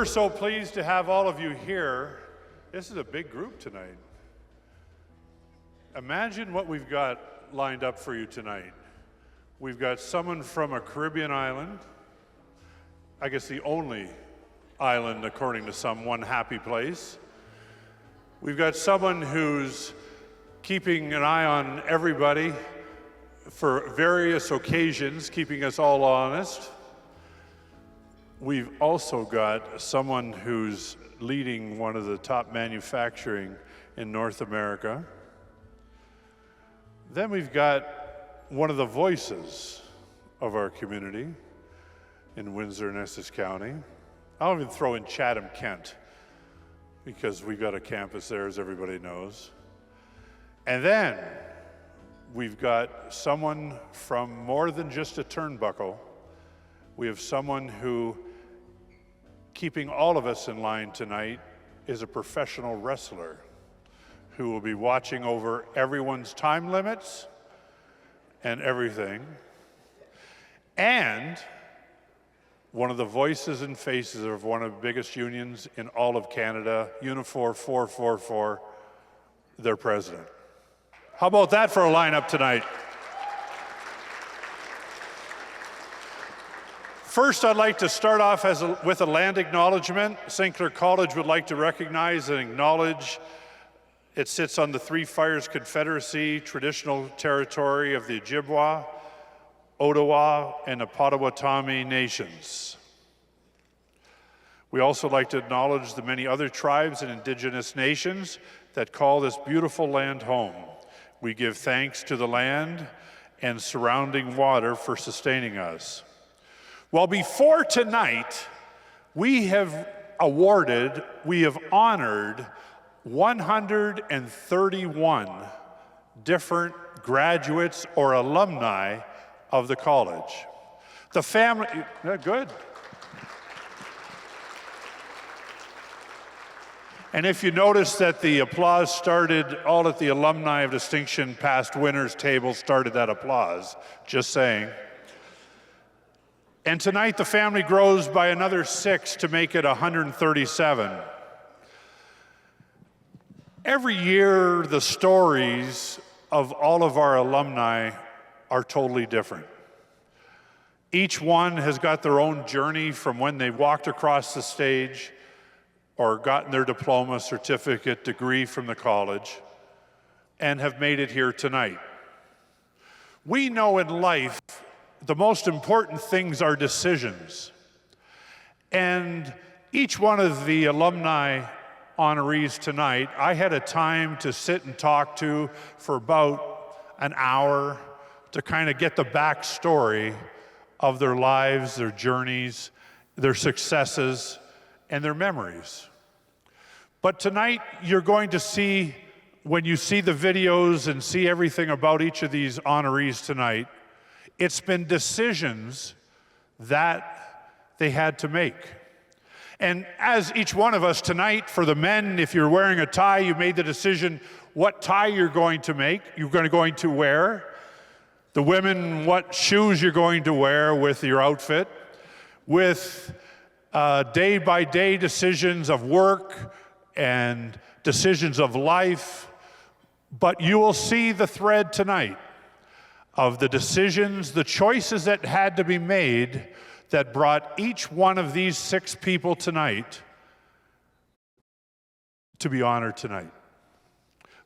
We're so pleased to have all of you here. This is a big group tonight. Imagine what we've got lined up for you tonight. We've got someone from a Caribbean island, I guess the only island, according to some, one happy place. We've got someone who's keeping an eye on everybody for various occasions, keeping us all honest. We've also got someone who's leading one of the top manufacturing in North America. Then we've got one of the voices of our community in Windsor and Essex County. I'll even throw in Chatham, Kent, because we've got a campus there, as everybody knows. And then we've got someone from more than just a turnbuckle. We have someone who, keeping all of us in line tonight, is a professional wrestler who will be watching over everyone's time limits and everything. And one of the voices and faces of one of the biggest unions in all of Canada, Unifor 444, their president. How about that for a lineup tonight? First, I'd like to start off with a land acknowledgement. St. Clair College would like to recognize and acknowledge it sits on the Three Fires Confederacy, traditional territory of the Ojibwa, Ottawa, and the Potawatomi nations. We also like to acknowledge the many other tribes and indigenous nations that call this beautiful land home. We give thanks to the land and surrounding water for sustaining us. Well, before tonight, we have honored 131 different graduates or alumni of the college. The family, good. And if you notice that the applause started all at the Alumni of Distinction past winners table started that applause, just saying. And tonight the family grows by another 6 to make it 137. Every year, the stories of all of our alumni are totally different. Each one has got their own journey from when they walked across the stage or gotten their diploma, certificate, degree from the college, and have made it here tonight. We know in life the most important things are decisions. And each one of the alumni honorees tonight, I had a time to sit and talk to for about an hour to kind of get the backstory of their lives, their journeys, their successes, and their memories. But tonight, you're going to see, when you see the videos and see everything about each of these honorees tonight, it's been decisions that they had to make. And as each one of us tonight, for the men, if you're wearing a tie, you made the decision what tie you're going to make, you're going to wear. The women, what shoes you're going to wear with your outfit. With day-by-day decisions of work and decisions of life. But you will see the thread tonight of the decisions, the choices that had to be made that brought each one of these 6 people tonight to be honored tonight.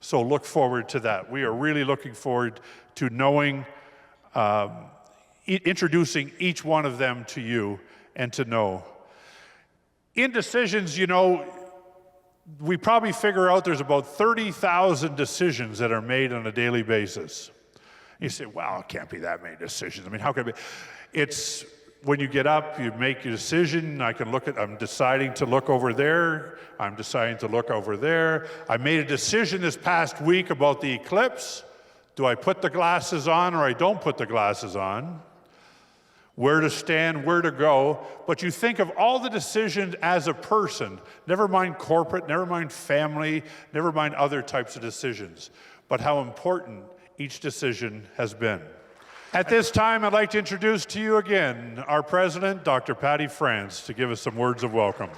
So look forward to that. We are really looking forward to knowing, introducing each one of them to you and to know. In decisions, you know, we probably figure out there's about 30,000 decisions that are made on a daily basis. You say, wow, it can't be that many decisions. I mean, how can it be? It's when you get up, you make your decision. I'm deciding to look over there. I'm deciding to look over there. I made a decision this past week about the eclipse. Do I put the glasses on or I don't put the glasses on? Where to stand, where to go. But you think of all the decisions as a person, never mind corporate, never mind family, never mind other types of decisions, but how important each decision has been. At this time, I'd like to introduce to you again our president, Dr. Patty France, to give us some words of welcome.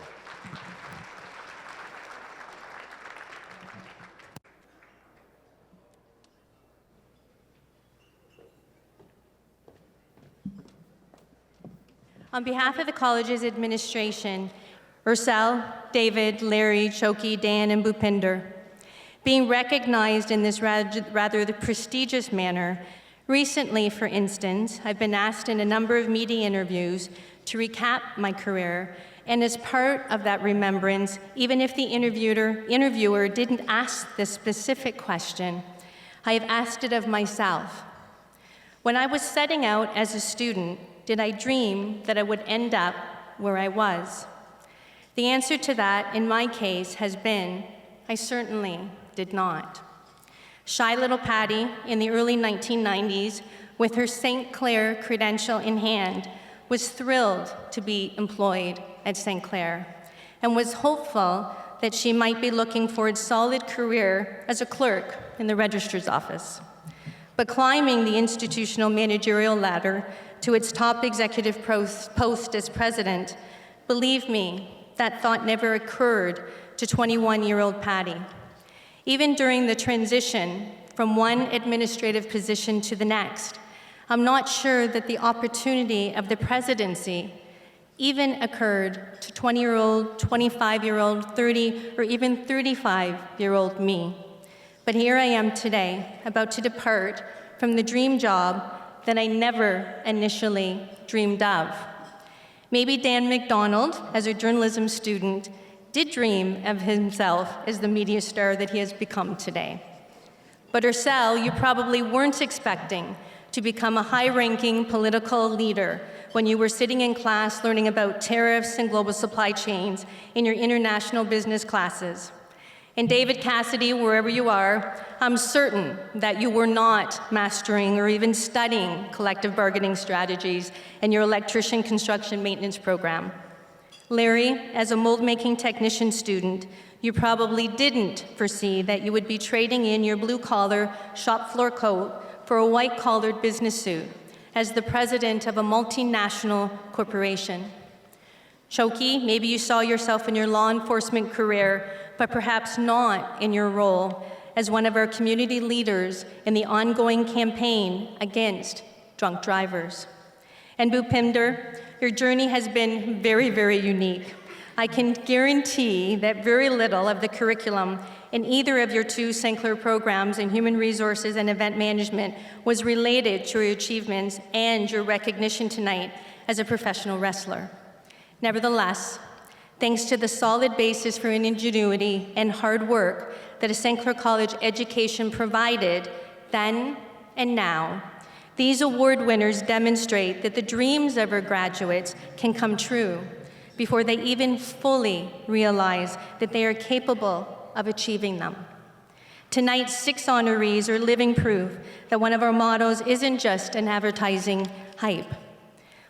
On behalf of the college's administration, Ursel, David, Larry, Choki, Dan, and Bhupinder, being recognized in this rather prestigious manner, recently, for instance, I've been asked in a number of media interviews to recap my career, and as part of that remembrance, even if the interviewer didn't ask this specific question, I have asked it of myself. When I was setting out as a student, did I dream that I would end up where I was? The answer to that, in my case, has been, I certainly did not. Shy little Patty, in the early 1990s, with her St. Clair credential in hand, was thrilled to be employed at St. Clair and was hopeful that she might be looking for a solid career as a clerk in the registrar's office. But climbing the institutional managerial ladder to its top executive post as president, believe me, that thought never occurred to 21-year-old Patty. Even during the transition from one administrative position to the next, I'm not sure that the opportunity of the presidency even occurred to 20-year-old, 25-year-old, 30, or even 35-year-old me. But here I am today, about to depart from the dream job that I never initially dreamed of. Maybe Dan McDonald, as a journalism student, did dream of himself as the media star that he has become today. But Ursel, you probably weren't expecting to become a high-ranking political leader when you were sitting in class learning about tariffs and global supply chains in your international business classes. And David Cassidy, wherever you are, I'm certain that you were not mastering or even studying collective bargaining strategies in your electrician construction maintenance program. Larry, as a mold-making technician student, you probably didn't foresee that you would be trading in your blue-collar shop floor coat for a white-collared business suit as the president of a multinational corporation. Choki, maybe you saw yourself in your law enforcement career, but perhaps not in your role as one of our community leaders in the ongoing campaign against drunk drivers. And Bhupinder, your journey has been very, very unique. I can guarantee that very little of the curriculum in either of your two St. Clair programs in human resources and event management was related to your achievements and your recognition tonight as a professional wrestler. Nevertheless, thanks to the solid basis for ingenuity and hard work that a St. Clair College education provided then and now, these award winners demonstrate that the dreams of our graduates can come true before they even fully realize that they are capable of achieving them. Tonight's 6 honorees are living proof that one of our mottos isn't just an advertising hype.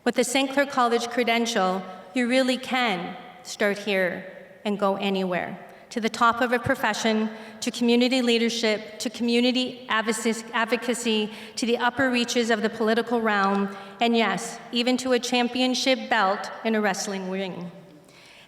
With the St. Clair College credential, you really can start here and go anywhere, to the top of a profession, to community leadership, to community advocacy, to the upper reaches of the political realm, and yes, even to a championship belt in a wrestling ring.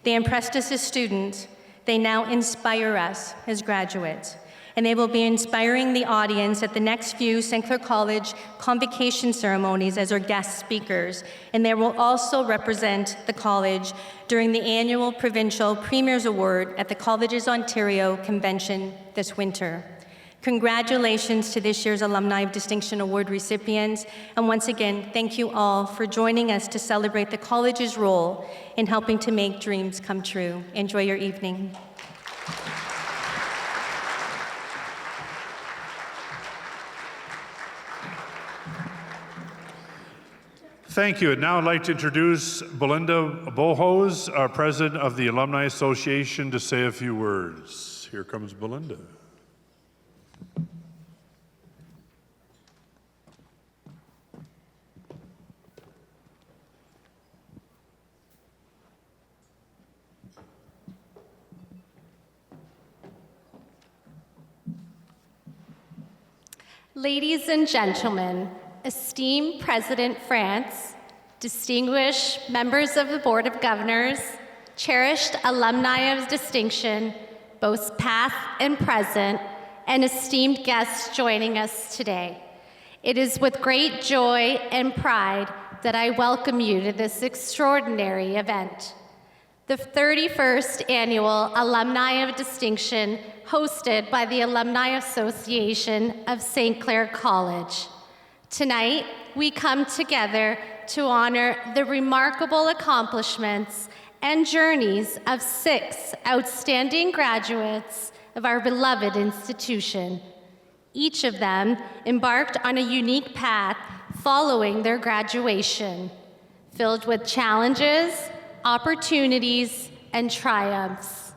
They impressed us as students, they now inspire us as graduates, and they will be inspiring the audience at the next few St. Clair College convocation ceremonies as our guest speakers, and they will also represent the college during the annual Provincial Premier's Award at the Colleges Ontario Convention this winter. Congratulations to this year's Alumni of Distinction Award recipients, and once again, thank you all for joining us to celebrate the college's role in helping to make dreams come true. Enjoy your evening. Thank you. And now I'd like to introduce Belinda Bohos, our president of the Alumni Association, to say a few words. Here comes Belinda. Ladies and gentlemen, esteemed President France, distinguished members of the Board of Governors, cherished alumni of distinction, both past and present, and esteemed guests joining us today. It is with great joy and pride that I welcome you to this extraordinary event. The 31st Annual Alumni of Distinction, hosted by the Alumni Association of St. Clair College. Tonight, we come together to honor the remarkable accomplishments and journeys of 6 outstanding graduates of our beloved institution. Each of them embarked on a unique path following their graduation, filled with challenges, opportunities, and triumphs.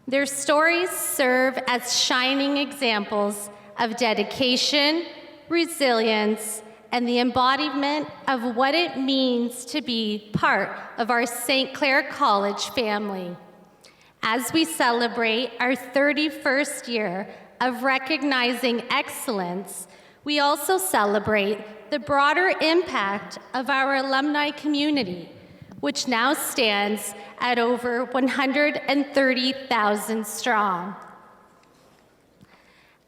Their stories serve as shining examples of dedication, resilience, and the embodiment of what it means to be part of our St. Clair College family. As we celebrate our 31st year of recognizing excellence, we also celebrate the broader impact of our alumni community, which now stands at over 130,000 strong.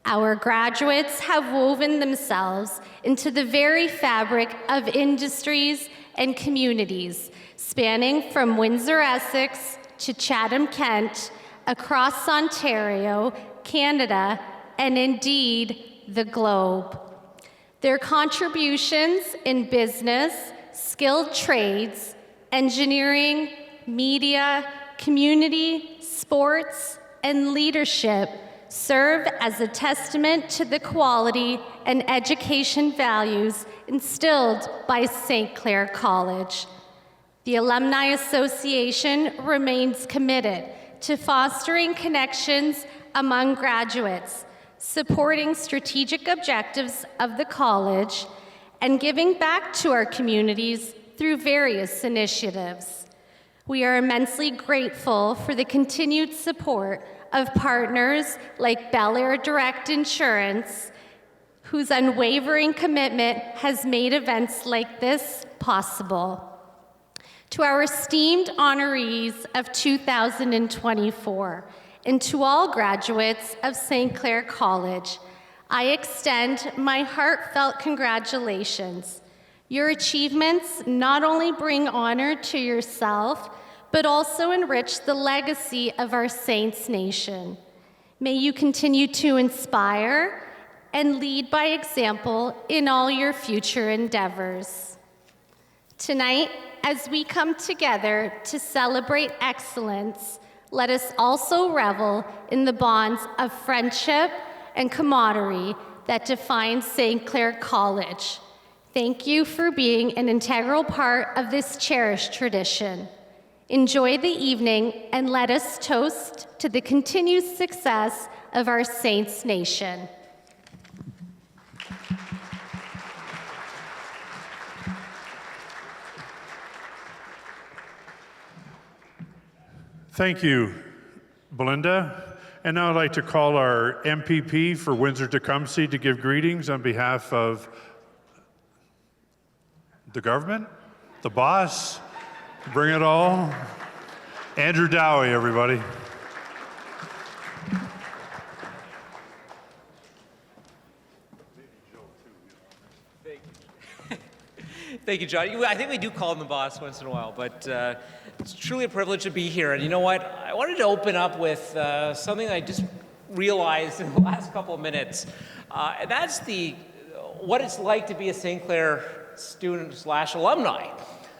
Our graduates have woven themselves into the very fabric of industries and communities, spanning from Windsor, Essex to Chatham, Kent, across Ontario, Canada, and indeed the globe. Their contributions in business, skilled trades, engineering, media, community, sports, and leadership serve as a testament to the quality and education values instilled by St. Clair College. The Alumni Association remains committed to fostering connections among graduates, supporting strategic objectives of the college, and giving back to our communities through various initiatives. We are immensely grateful for the continued support of partners like Bel Air Direct Insurance, whose unwavering commitment has made events like this possible. To our esteemed honorees of 2024, and to all graduates of St. Clair College, I extend my heartfelt congratulations. Your achievements not only bring honor to yourself, but also enrich the legacy of our Saints Nation. May you continue to inspire and lead by example in all your future endeavors. Tonight, as we come together to celebrate excellence, let us also revel in the bonds of friendship and camaraderie that define St. Clair College. Thank you for being an integral part of this cherished tradition. Enjoy the evening, and let us toast to the continued success of our Saints Nation. Thank you, Belinda. And now I'd like to call our MPP for Windsor-Tecumseh to give greetings on behalf of the government, the boss, bring it all. Andrew Dowie, everybody. Thank you, John. I think we do call him the boss once in a while, but it's truly a privilege to be here. And you know what? I wanted to open up with something I just realized in the last couple of minutes, and that's what it's like to be a St. Clair student/alumni.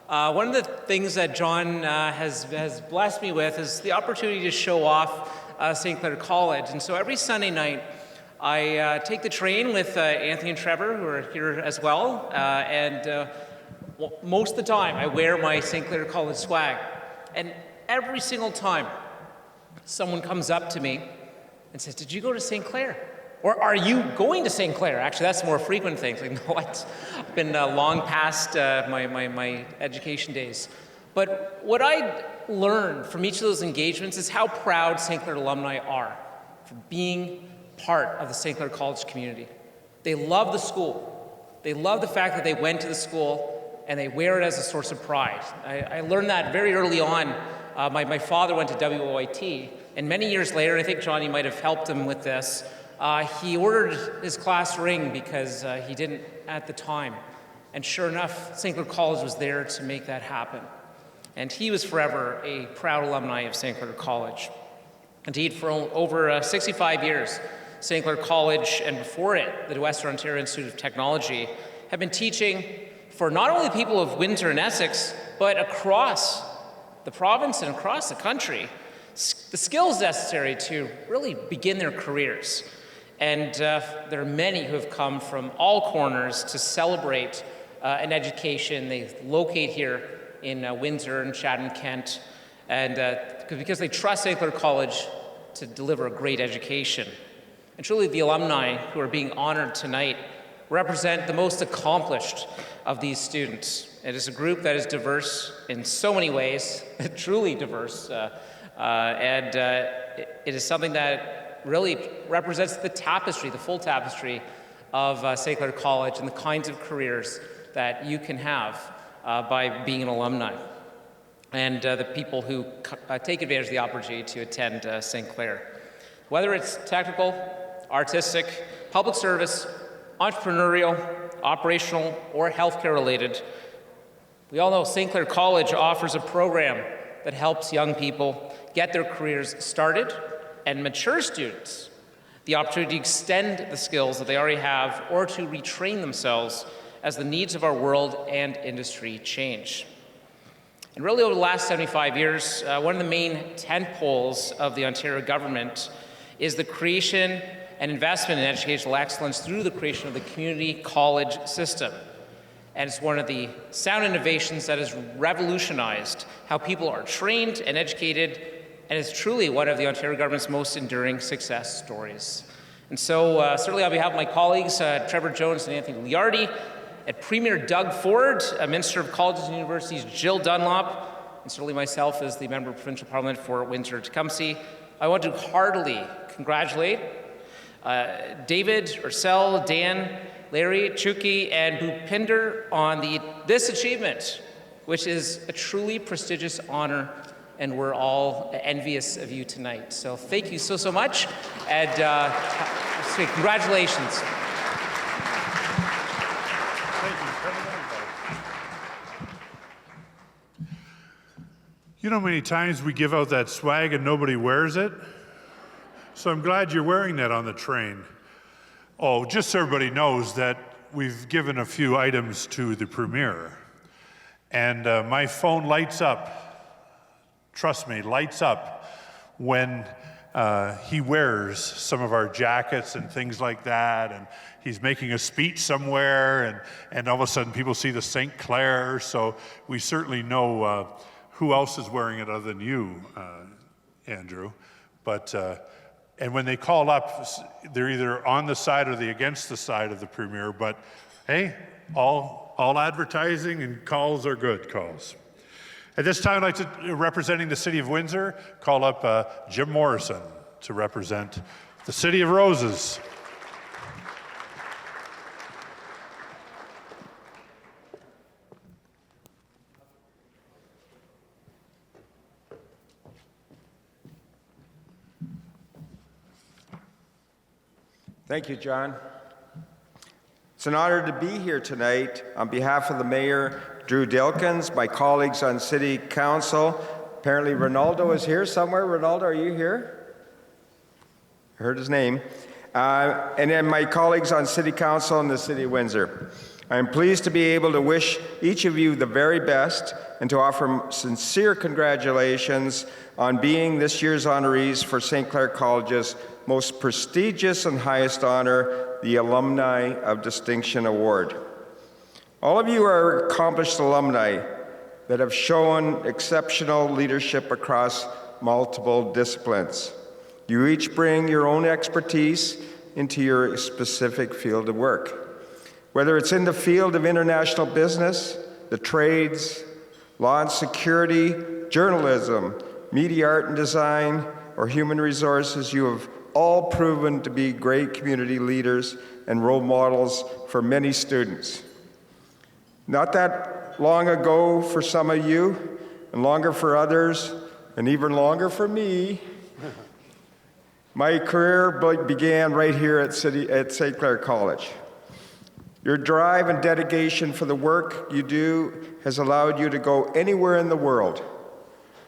One of the things that John has blessed me with is the opportunity to show off St. Clair College. And so every Sunday night, I take the train with Anthony and Trevor, who are here as well, and most of the time I wear my St. Clair College swag. And every single time someone comes up to me and says, "Did you go to St. Clair?" Or, "Are you going to St. Clair?" Actually, that's the more frequent thing. It's like, no, I've been long past my education days. But what I learned from each of those engagements is how proud St. Clair alumni are for being part of the St. Clair College community. They love the school. They love the fact that they went to the school, and they wear it as a source of pride. I learned that very early on. My father went to WOIT, and many years later, I think Johnny might have helped him with this, he ordered his class ring because he didn't at the time. And sure enough, St. Clair College was there to make that happen. And he was forever a proud alumni of St. Clair College. Indeed, for over 65 years, St. Clair College, and before it, the Western Ontario Institute of Technology, have been teaching for not only people of Windsor and Essex, but across the province and across the country, the skills necessary to really begin their careers. And there are many who have come from all corners to celebrate an education. They locate here in Windsor and Chatham-Kent, and because they trust St. Clair College to deliver a great education. And truly, the alumni who are being honored tonight represent the most accomplished of these students. It is a group that is diverse in so many ways, truly diverse, and it is something that really represents the tapestry, the full tapestry of St. Clair College and the kinds of careers that you can have by being an alumni, and the people who take advantage of the opportunity to attend St. Clair. Whether it's technical, artistic, public service, entrepreneurial, operational, or healthcare related, we all know St. Clair College offers a program that helps young people get their careers started, and mature students the opportunity to extend the skills that they already have or to retrain themselves as the needs of our world and industry change. And really over the last 75 years, one of the main tentpoles of the Ontario government is the creation and investment in educational excellence through the creation of the community college system. And it's one of the sound innovations that has revolutionized how people are trained and educated, and is truly one of the Ontario government's most enduring success stories. And so certainly on behalf of my colleagues, Trevor Jones and Anthony Liardi, at Premier Doug Ford, Minister of Colleges and Universities Jill Dunlop, and certainly myself as the Member of Provincial Parliament for Windsor-Tecumseh, I want to heartily congratulate David, Ursel, Dan, Larry, Chuki, and Bhupinder on this achievement, which is a truly prestigious honor, and we're all envious of you tonight. So thank you so much, and congratulations. You know how many times we give out that swag and nobody wears it? So I'm glad you're wearing that on the train. Oh, just so everybody knows that we've given a few items to the Premier. And my phone lights up, trust me, lights up when he wears some of our jackets and things like that, and he's making a speech somewhere, and all of a sudden people see the St. Clair, so we certainly know who else is wearing it other than you, Andrew. But, and when they call up, they're either on the side or against the side of the Premier, but hey, all advertising and calls are good calls. At this time, I'd like to, representing the City of Windsor, call up Jim Morrison to represent the City of Roses. Thank you, John. It's an honor to be here tonight on behalf of the Mayor, Drew Dilkins, my colleagues on City Council. Apparently Ronaldo is here somewhere. Ronaldo, are you here? I heard his name. And then my colleagues on City Council in the City of Windsor. I am pleased to be able to wish each of you the very best and to offer sincere congratulations on being this year's honorees for St. Clair College's most prestigious and highest honor, the Alumni of Distinction Award. All of you are accomplished alumni that have shown exceptional leadership across multiple disciplines. You each bring your own expertise into your specific field of work. Whether it's in the field of international business, the trades, law and security, journalism, media art and design, or human resources, you have all proven to be great community leaders and role models for many students. Not that long ago for some of you, and longer for others, and even longer for me, my career began right here at St. Clair College. Your drive and dedication for the work you do has allowed you to go anywhere in the world.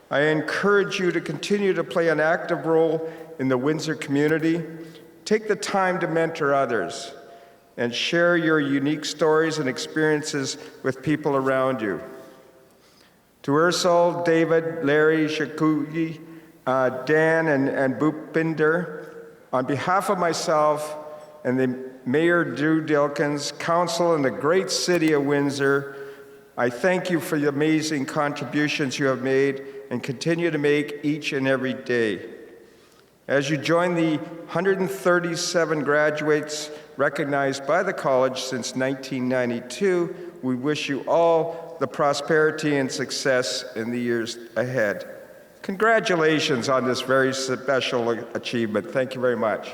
I encourage you to continue to play an active role in the Windsor community. Take the time to mentor others and share your unique stories and experiences with people around you. To Ursula, David, Larry, Shakugi, Dan, and Bhupinder, on behalf of myself and the Mayor Drew Dilkins, Council, and the great city of Windsor, I thank you for the amazing contributions you have made and continue to make each and every day. As you join the 137 graduates recognized by the college since 1992, we wish you all the prosperity and success in the years ahead. Congratulations on this very special achievement. Thank you very much.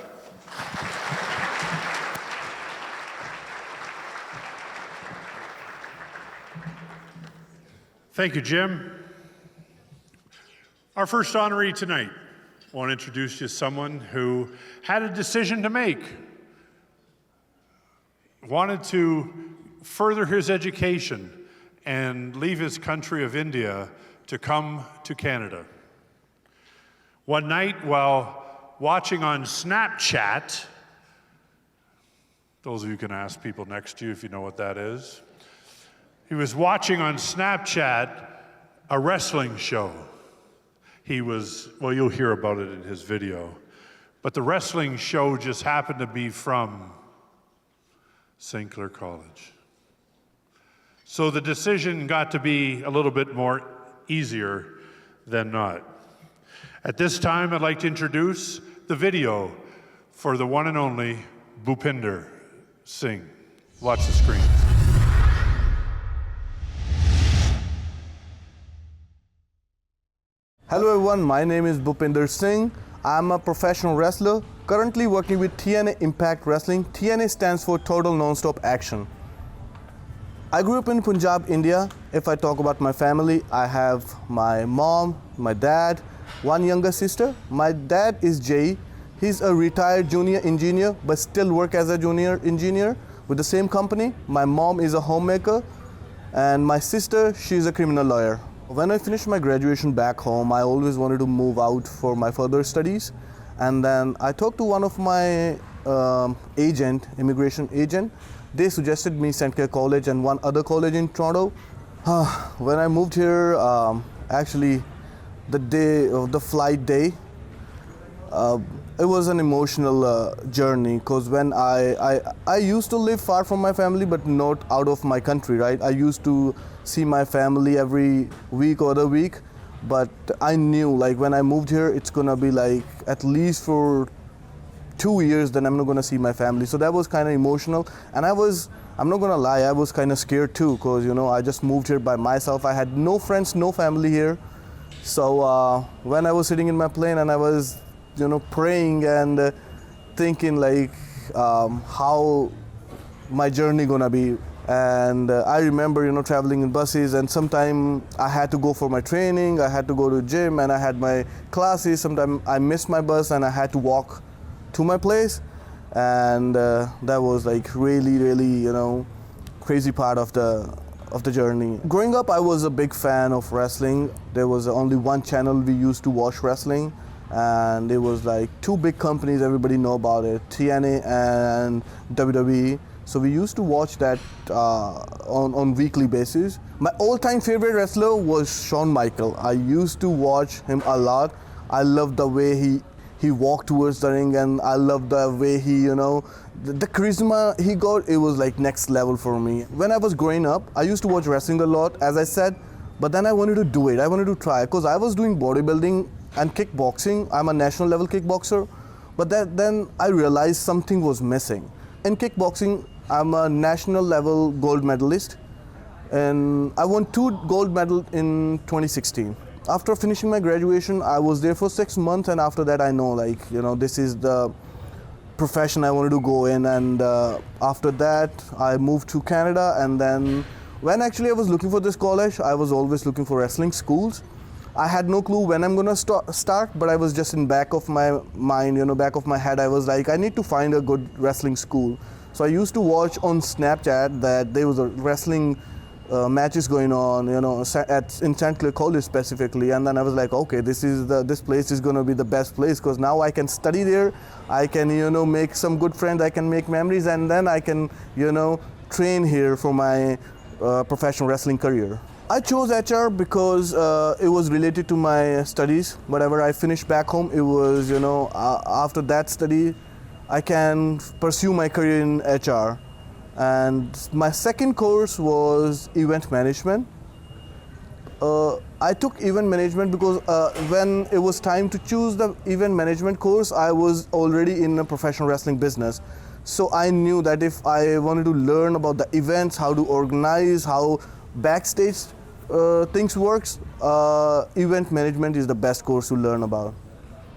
Thank you, Jim. Our first honoree tonight, I want to introduce you to someone who had a decision to make. Wanted to further his education and leave his country of India to come to Canada. One night while watching on Snapchat, those of you can ask people next to you if you know what that is. He was watching on Snapchat a wrestling show. Well, you'll hear about it in his video, but the wrestling show just happened to be from St. Clair College. So the decision got to be a little bit more easier than not. At this time, I'd like to introduce the video for the one and only Bhupinder Singh. Watch the screen. Hello everyone, my name is Bhupinder Singh. I'm a professional wrestler, currently working with TNA Impact Wrestling. TNA stands for Total Non-Stop Action. I grew up in Punjab, India. If I talk about my family, I have my mom, my dad, one younger sister. My dad is Jay. He's a retired junior engineer, but still works as a junior engineer with the same company. My mom is a homemaker, and my sister, she's a criminal lawyer. When I finished my graduation back home, I always wanted to move out for my further studies. And then I talked to one of my immigration agent. They suggested me St. Clair College and one other college in Toronto. When I moved here, actually the day of the flight day, it was an emotional journey, because when I used to live far from my family, but not out of my country, right? I used to see my family every week or other week, but I knew like when I moved here, it's gonna be like at least for 2 years, then I'm not gonna see my family. So that was kind of emotional, and I'm not gonna lie, I was kind of scared too, because I just moved here by myself. I had no friends, no family here. So when I was sitting in my plane and I was praying and thinking like how my journey gonna be. And I remember traveling in buses, and sometime I had to go for my training, I had to go to gym, and I had my classes. Sometimes I missed my bus and I had to walk to my place, and that was like really crazy part of the journey. Growing up, I was a big fan of wrestling. There was only one channel we used to watch wrestling, and it was like two big companies everybody know about it, TNA and WWE. So we used to watch that on weekly basis. My all-time favorite wrestler was Shawn Michaels. I used to watch him a lot. I loved the way he walked towards the ring, and I loved the way he, the charisma he got, it was like next level for me. When I was growing up, I used to watch wrestling a lot, as I said, but then I wanted to do it. I wanted to try, because I was doing bodybuilding and kickboxing. I'm a national level kickboxer, but then I realized something was missing. In kickboxing, I'm a national level gold medalist, and I won 2 gold medals in 2016. After finishing my graduation, I was there for 6 months, and after that I know this is the profession I wanted to go in, and after that I moved to Canada. And then when actually I was looking for this college, I was always looking for wrestling schools. I had no clue when I'm gonna start, but I was just in back of my mind, back of my head, I was like, I need to find a good wrestling school. So I used to watch on Snapchat that there was a wrestling matches going on, in St. Clair College specifically, and then I was like, okay, this place is going to be the best place because now I can study there, I can make some good friends, I can make memories, and then I can train here for my professional wrestling career. I chose HR because it was related to my studies. Whatever I finished back home, it was after that study, I can pursue my career in HR. And my second course was event management. I took event management because when it was time to choose the event management course, I was already in a professional wrestling business. So I knew that if I wanted to learn about the events, how to organize, how backstage things works, event management is the best course to learn about.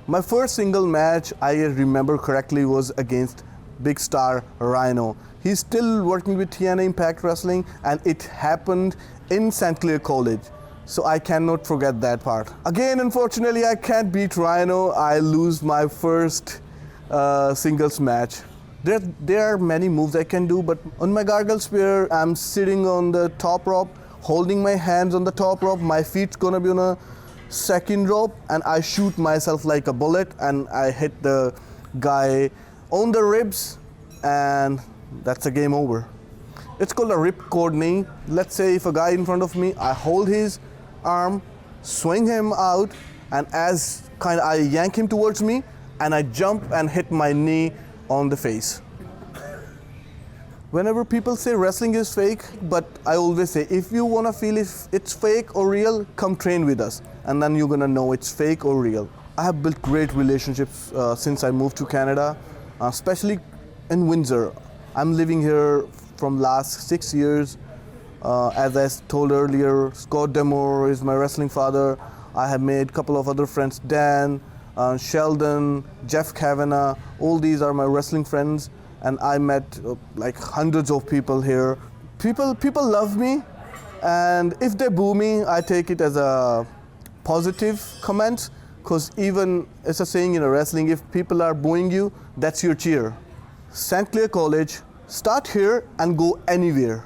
My first single match, I remember correctly, was against Big Star Rhino. He's still working with TNA Impact Wrestling, and it happened in St. Clair College. So I cannot forget that part. Again, unfortunately, I can't beat Rhino. I lose my first singles match. There are many moves I can do, but on my gargle spear, I'm sitting on the top rope, holding my hands on the top rope. My feet's gonna be on a second rope, and I shoot myself like a bullet, and I hit the guy on the ribs, and that's a game over. It's called a ripcord knee. Let's say if a guy in front of me, I hold his arm, swing him out, and I yank him towards me, and I jump and hit my knee on the face. Whenever people say wrestling is fake, but I always say, if you wanna feel if it's fake or real, come train with us, and then you're gonna know it's fake or real. I have built great relationships since I moved to Canada, especially in Windsor. I'm living here from last 6 years. As I told earlier, Scott Demore is my wrestling father. I have made a couple of other friends, Dan, Sheldon, Jeff Kavanagh. All these are my wrestling friends, and I met like hundreds of people here. People love me, and if they boo me, I take it as a positive comment, because even it's a saying in wrestling, if people are booing you, that's your cheer. St. Clair College, start here and go anywhere.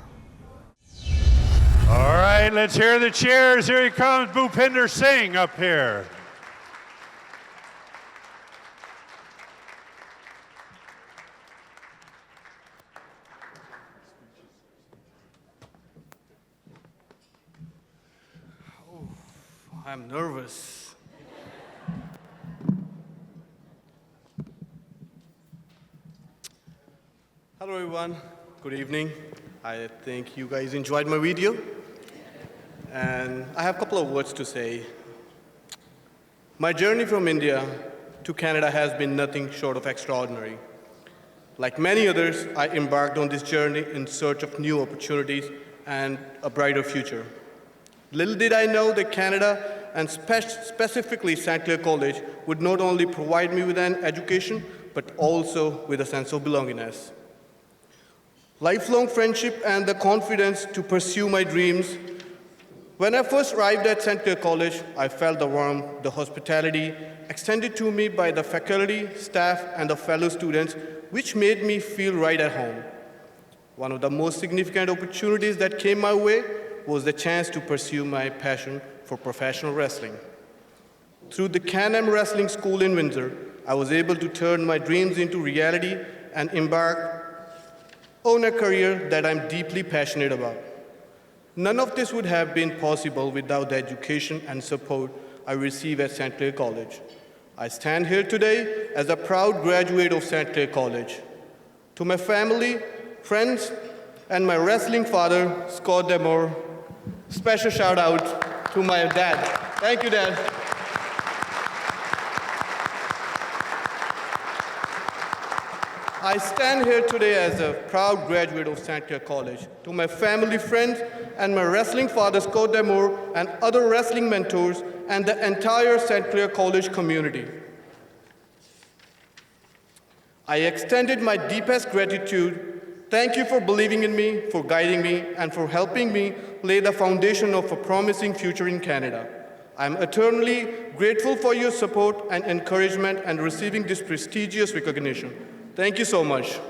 All right, let's hear the cheers. Here he comes, Bhupinder Singh up here. I'm nervous. Hello everyone, good evening. I think you guys enjoyed my video. And I have a couple of words to say. My journey from India to Canada has been nothing short of extraordinary. Like many others, I embarked on this journey in search of new opportunities and a brighter future. Little did I know that Canada, and specifically St. Clair College, would not only provide me with an education, but also with a sense of belongingness. Lifelong friendship and the confidence to pursue my dreams. When I first arrived at St. Clair College, I felt the warmth, the hospitality extended to me by the faculty, staff, and the fellow students, which made me feel right at home. One of the most significant opportunities that came my way was the chance to pursue my passion for professional wrestling. Through the Can-Am Wrestling School in Windsor, I was able to turn my dreams into reality and embark on a career that I'm deeply passionate about. None of this would have been possible without the education and support I received at St. Clair College. I stand here today as a proud graduate of St. Clair College. To my family, friends, and my wrestling father, Scott Demore, special shout out to my dad. Thank you, Dad. I stand here today as a proud graduate of St. Clair College. To my family, friends, and my wrestling father, Scott Demore, and other wrestling mentors, and the entire St. Clair College community, I extended my deepest gratitude. Thank you for believing in me, for guiding me, and for helping me lay the foundation of a promising future in Canada. I'm eternally grateful for your support and encouragement and receiving this prestigious recognition. Thank you so much.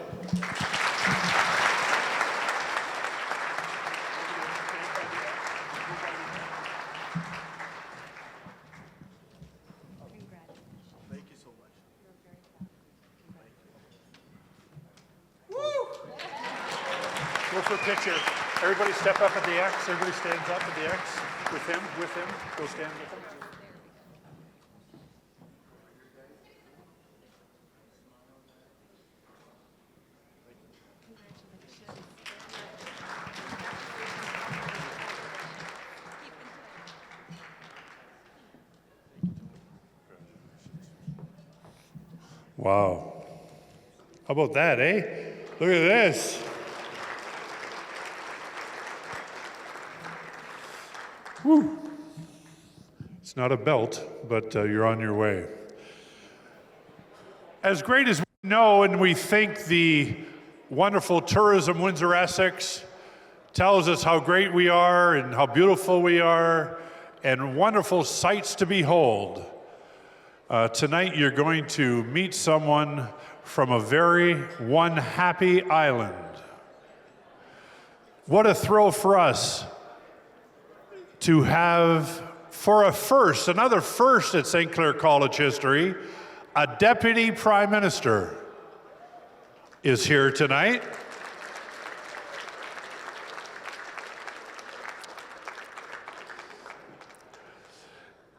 for a picture. Everybody step up at the X. Everybody stands up at the X with him. Go stand with him. Wow. How about that, eh? Look at this. Woo. It's not a belt, but you're on your way. As great as we know and we think the wonderful tourism Windsor-Essex tells us how great we are and how beautiful we are and wonderful sights to behold, tonight you're going to meet someone from a very one happy island. What a thrill for us to have, for another first at St. Clair College history, a Deputy Prime Minister is here tonight.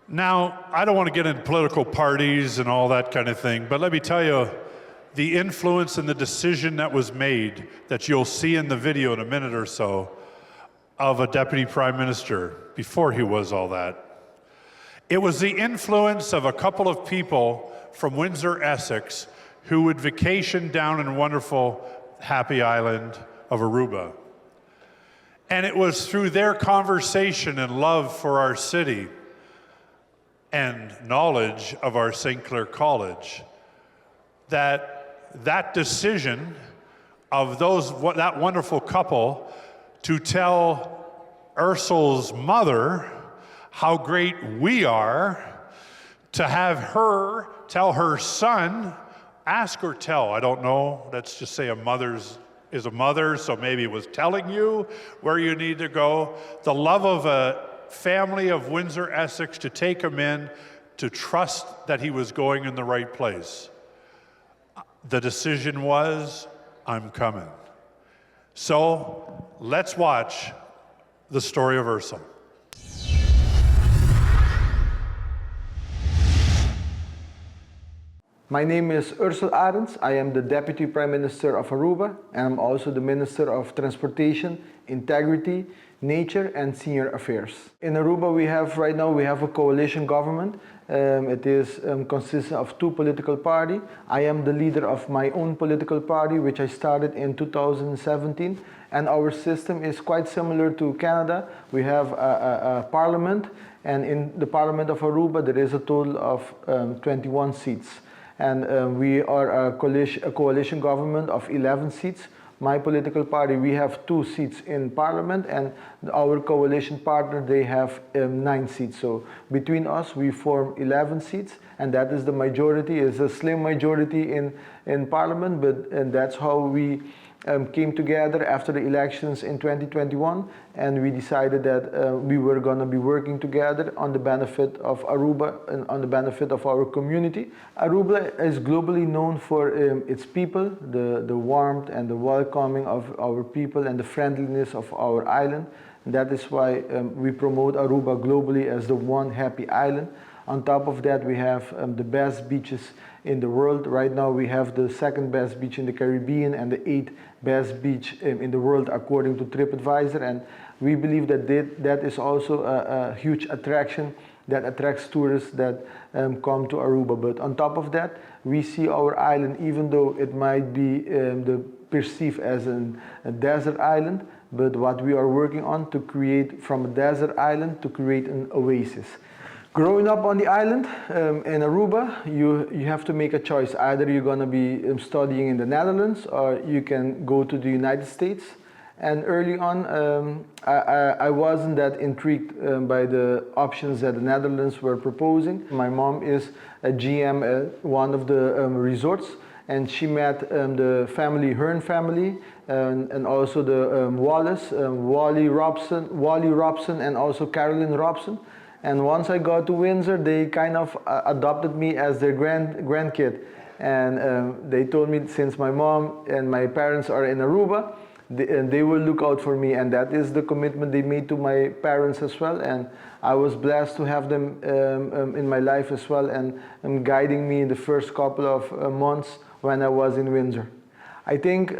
Now, I don't want to get into political parties and all that kind of thing, but let me tell you, the influence and the decision that was made, that you'll see in the video in a minute or so, of a Deputy Prime Minister before he was all that. It was the influence of a couple of people from Windsor-Essex who would vacation down in wonderful, happy island of Aruba. And it was through their conversation and love for our city and knowledge of our St. Clair College that decision of that wonderful couple to tell Ursul's mother how great we are, to have her tell her son, ask or tell, I don't know, let's just say a mother's is a mother, so maybe it was telling you where you need to go. The love of a family of Windsor-Essex to take him in, to trust that he was going in the right place. The decision was, I'm coming. So let's watch the story of Ursul. My name is Ursul Arends. I am the Deputy Prime Minister of Aruba, and I'm also the Minister of Transportation, Integrity, Nature, and Senior Affairs. In Aruba, right now we have a coalition government. It consists of two political parties. I am the leader of my own political party, which I started in 2017. And our system is quite similar to Canada. We have a parliament, and in the parliament of Aruba, there is a total of 21 seats. And we are a coalition government of 11 seats. My political party, we have 2 seats in parliament, and our coalition partner, they have 9 seats. So between us, we form 11 seats, and that is the majority. It's a slim majority in parliament, and that's how we came together after the elections in 2021, and we decided that we were going to be working together on the benefit of Aruba and on the benefit of our community. Aruba is globally known for its people, the warmth and the welcoming of our people and the friendliness of our island. And that is why we promote Aruba globally as the one happy island. On top of that, we have the best beaches in the world. Right now, we have the 2nd best beach in the Caribbean and the 8th best beach in the world, according to TripAdvisor. And we believe that that is also a huge attraction that attracts tourists that come to Aruba. But on top of that, we see our island, even though it might be perceived as a desert island, but what we are working on to create from a desert island to create an oasis. Growing up on the island in Aruba, you have to make a choice. Either you're going to be studying in the Netherlands or you can go to the United States. And early on, I wasn't that intrigued by the options that the Netherlands were proposing. My mom is a GM at one of the resorts, and she met the Hearn family, and also the Wallace, Wally Robson, and also Carolyn Robson. And once I got to Windsor, they kind of adopted me as their grandkid. And they told me, since my mom and my parents are in Aruba, they will look out for me, and that is the commitment they made to my parents as well. And I was blessed to have them in my life as well, and guiding me in the first couple of months when I was in Windsor. I think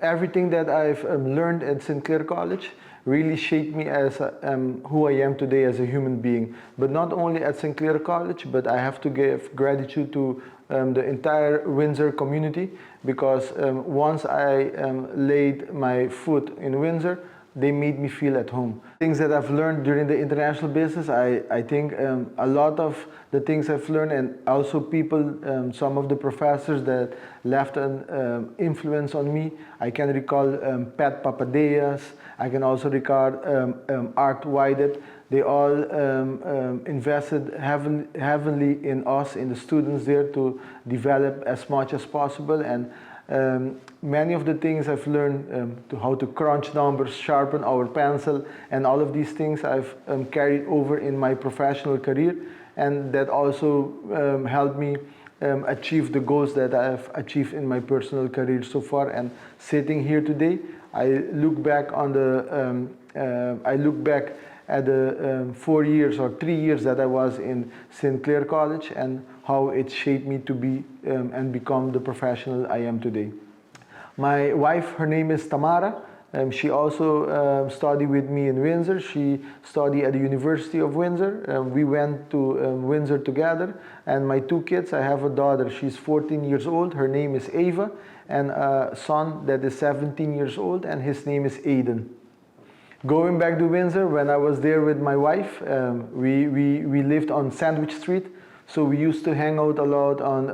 everything that I've learned at St. Clair College really shaped me as who I am today as a human being. But not only at St. Clair College, but I have to give gratitude to the entire Windsor community, because once I laid my foot in Windsor, they made me feel at home. Things that I've learned during the international business, I think a lot of the things I've learned, and also people, some of the professors that left an influence on me. I can recall Pat Papadeas, I can also recall Art Widet. They all invested heavily in us, in the students there, to develop as much as possible. And many of the things I've learned, to how to crunch numbers, sharpen our pencil, and all of these things I've carried over in my professional career, and that also helped me achieve the goals that I've achieved in my personal career so far. And sitting here today, I look back on at the 4 years or 3 years that I was in St. Clair College, and how it shaped me to be and become the professional I am today. My wife, her name is Tamara. She also studied with me in Windsor. She studied at the University of Windsor. We went to Windsor together. And my 2 kids, I have a daughter, she's 14 years old. Her name is Ava. And a son that is 17 years old, and his name is Aiden. Going back to Windsor, when I was there with my wife, we lived on Sandwich Street. So we used to hang out a lot on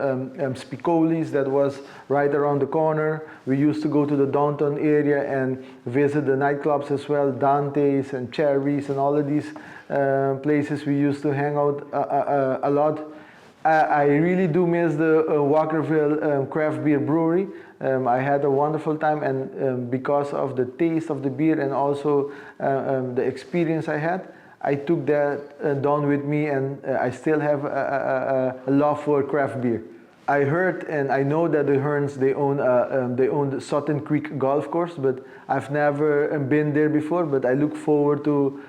Spicoli's, that was right around the corner. We used to go to the downtown area and visit the nightclubs as well, Dante's and Cherries and all of these places. We used to hang out a lot. I really do miss the Walkerville Craft Beer Brewery. I had a wonderful time, and because of the taste of the beer and also the experience I had, I took that down with me, and I still have a love for craft beer. I heard and I know that the Hearns, they own the Sutton Creek Golf Course, but I've never been there before. But I look forward to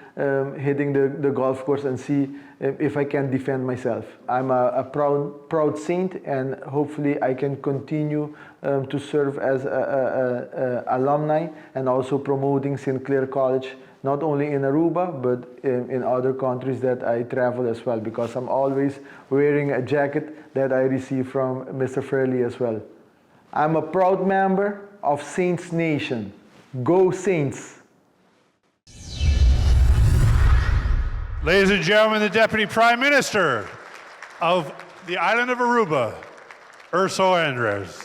hitting the golf course and see if I can defend myself. I'm a proud Saint, and hopefully I can continue to serve as a alumni and also promoting St. Clair College, not only in Aruba, but in other countries that I travel as well, because I'm always wearing a jacket that I received from Mr. Fairley as well. I'm a proud member of Saints Nation. Go Saints! Ladies and gentlemen, the Deputy Prime Minister of the island of Aruba, Urso Andres.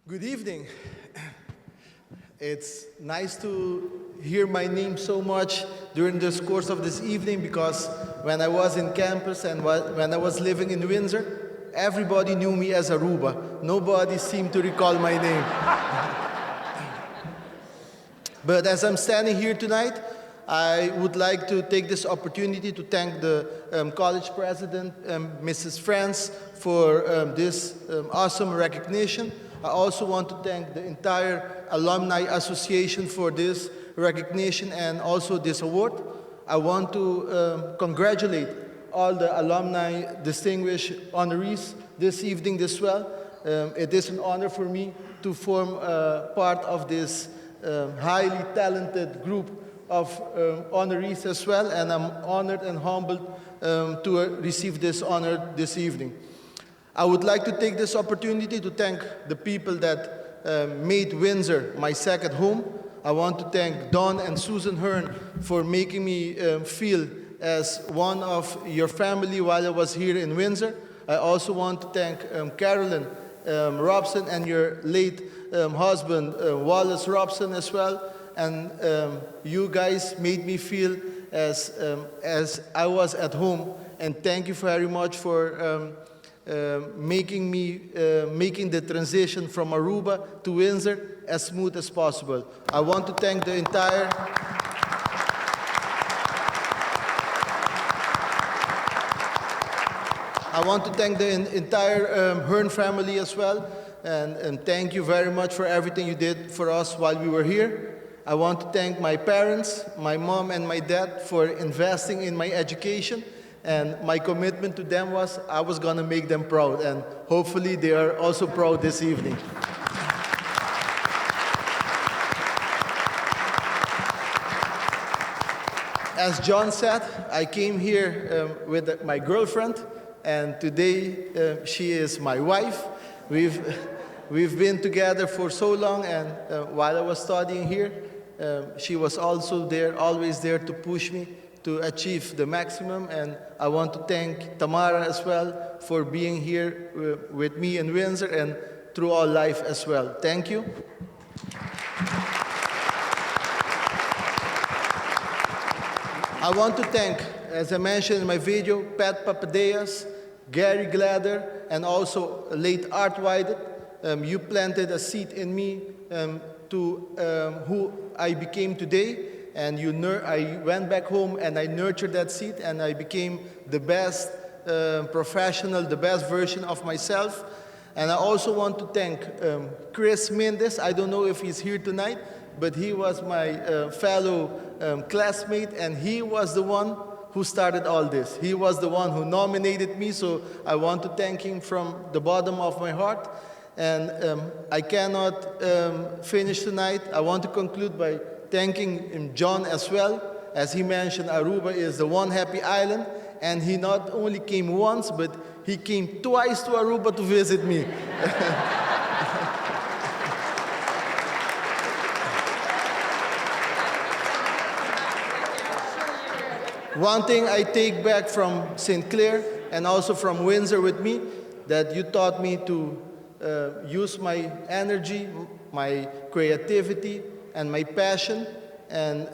Good evening. It's nice to hear my name so much during this course of this evening, because when I was in campus and when I was living in Windsor, everybody knew me as Aruba. Nobody seemed to recall my name. But as I'm standing here tonight, I would like to take this opportunity to thank the college president, Mrs. France, for this awesome recognition. I also want to thank the entire Alumni Association for this recognition and also this award. I want to congratulate all the alumni distinguished honorees this evening as well. It is an honor for me to form part of this highly talented group of honorees as well, and I'm honored and humbled to receive this honor this evening. I would like to take this opportunity to thank the people that made Windsor my second home. I want to thank Don and Susan Hearn for making me feel as one of your family while I was here in Windsor. I also want to thank Carolyn Robson and your late husband, Wallace Robson, as well. And you guys made me feel as I was at home. And thank you very much for making the transition from Aruba to Windsor as smooth as possible. I want to thank the entire Hearn family as well, and thank you very much for everything you did for us while we were here. I want to thank my parents, my mom and my dad for investing in my education, and my commitment to them was I was gonna make them proud, and hopefully they are also proud this evening. As John said, I came here with my girlfriend, and today she is my wife. We've been together for so long, and while I was studying here, she was also there, always there to push me to achieve the maximum. And I want to thank Tamara as well for being here with me in Windsor and through our life as well. Thank you. I want to thank, as I mentioned in my video, Pat Papadeas, Gary Gladder, and also late Art White. You planted a seed in me to who I became today, and I went back home and I nurtured that seed, and I became the best professional, the best version of myself. And I also want to thank Chris Mendes. I don't know if he's here tonight, but he was my fellow classmate, and he was the one who started all this. He was the one who nominated me, so I want to thank him from the bottom of my heart. And I cannot finish tonight. I want to conclude by thanking John as well. As he mentioned, Aruba is the one happy island, and he not only came once, but he came twice to Aruba to visit me. One thing I take back from St. Clair and also from Windsor with me, that you taught me to use my energy, my creativity, and my passion, and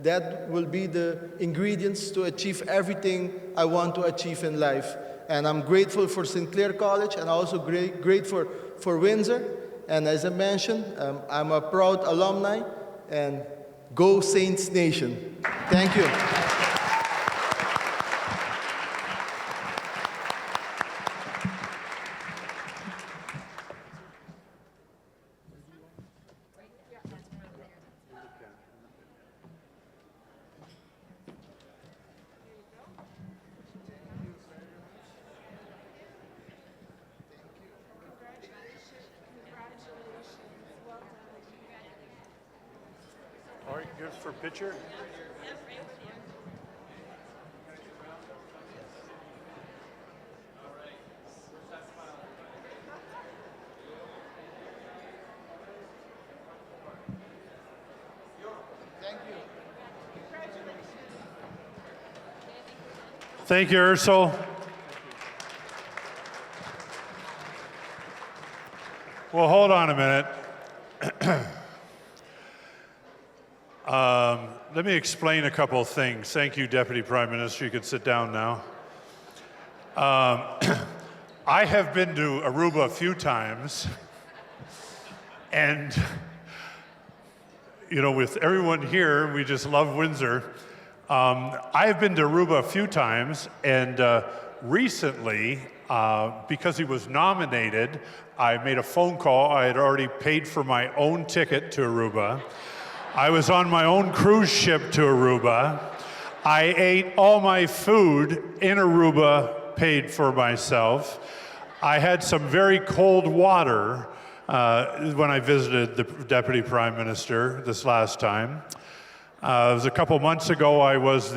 that will be the ingredients to achieve everything I want to achieve in life. And I'm grateful for St. Clair College, and also grateful for Windsor. And as I mentioned, I'm a proud alumni, and go Saints Nation. Thank you. All right, good for picture. Thank you, Ursel. Well, hold on a minute. Let me explain a couple of things. Thank you, Deputy Prime Minister. You can sit down now. I have been to Aruba a few times, and you know, with everyone here, we just love Windsor. I've been to Aruba a few times, and recently, because he was nominated, I made a phone call. I had already paid for my own ticket to Aruba. I was on my own cruise ship to Aruba. I ate all my food in Aruba, paid for myself. I had some very cold water when I visited the Deputy Prime Minister this last time. It was a couple months ago. I was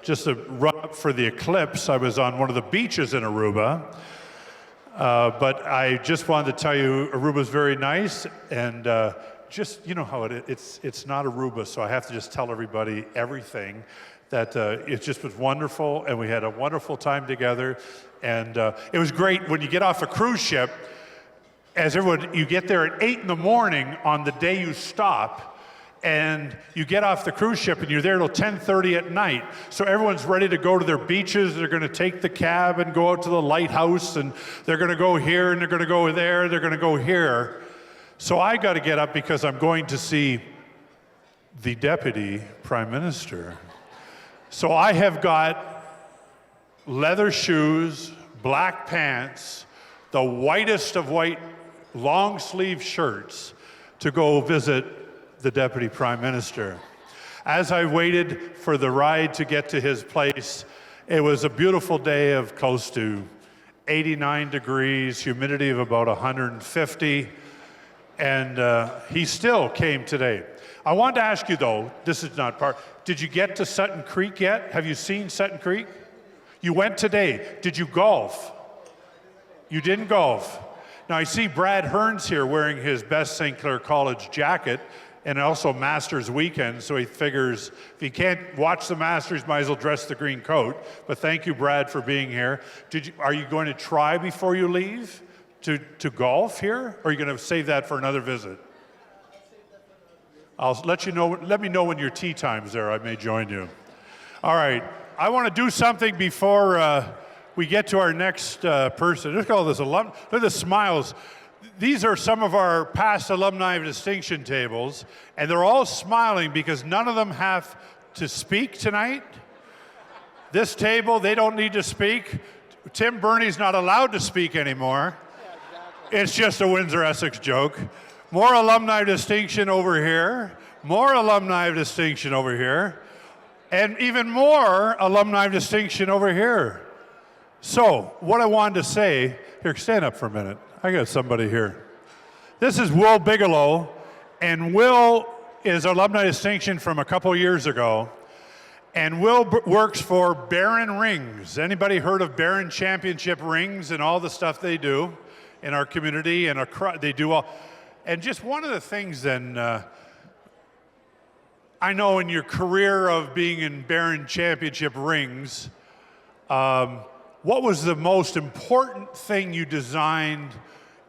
just a run up for the eclipse. I was on one of the beaches in Aruba. But I just wanted to tell you, Aruba's very nice, and just, you know how it's not Aruba, so I have to just tell everybody everything, that it just was wonderful, and we had a wonderful time together, and it was great when you get off a cruise ship. As everyone, you get there at 8 in the morning on the day you stop, and you get off the cruise ship and you're there till 10:30 at night. So everyone's ready to go to their beaches. They're going to take the cab and go out to the lighthouse, and they're going to go here and they're going to go there, they're going to go here. So I got to get up because I'm going to see the Deputy Prime Minister. So I have got leather shoes, black pants, the whitest of white long sleeve shirts to go visit the Deputy Prime Minister. As I waited for the ride to get to his place, it was a beautiful day of close to 89 degrees, humidity of about 150, and he still came today. I wanted to ask you though, this is not part, did you get to Sutton Creek yet? Have you seen Sutton Creek? You went today. Did you golf? You didn't golf. Now I see Brad Hearns here wearing his best St. Clair College jacket and also Masters weekend, so he figures if he can't watch the Masters, might as well dress the green coat. But thank you, Brad, for being here. Are you going to try before you leave to golf here, or are you going to save that for another visit? I'll let you know. Let me know when your tea time's there. I may join you. All right. I want to do something before we get to our next person. Look at all this alum. Look at the smiles. These are some of our past Alumni of Distinction tables, and they're all smiling because none of them have to speak tonight. This table, they don't need to speak. Tim Burney's not allowed to speak anymore. It's just a Windsor-Essex joke. More Alumni of Distinction over here. More Alumni of Distinction over here. And even more Alumni of Distinction over here. So, what I wanted to say, here, stand up for a minute. I got somebody here. This is Will Bigelow, and Will is Alumni Distinction from a couple years ago. And Will works for Barron Rings. Anybody heard of Barron Championship Rings and all the stuff they do in our community? And they do all. And just one of the things then, I know in your career of being in Barron Championship Rings, what was the most important thing you designed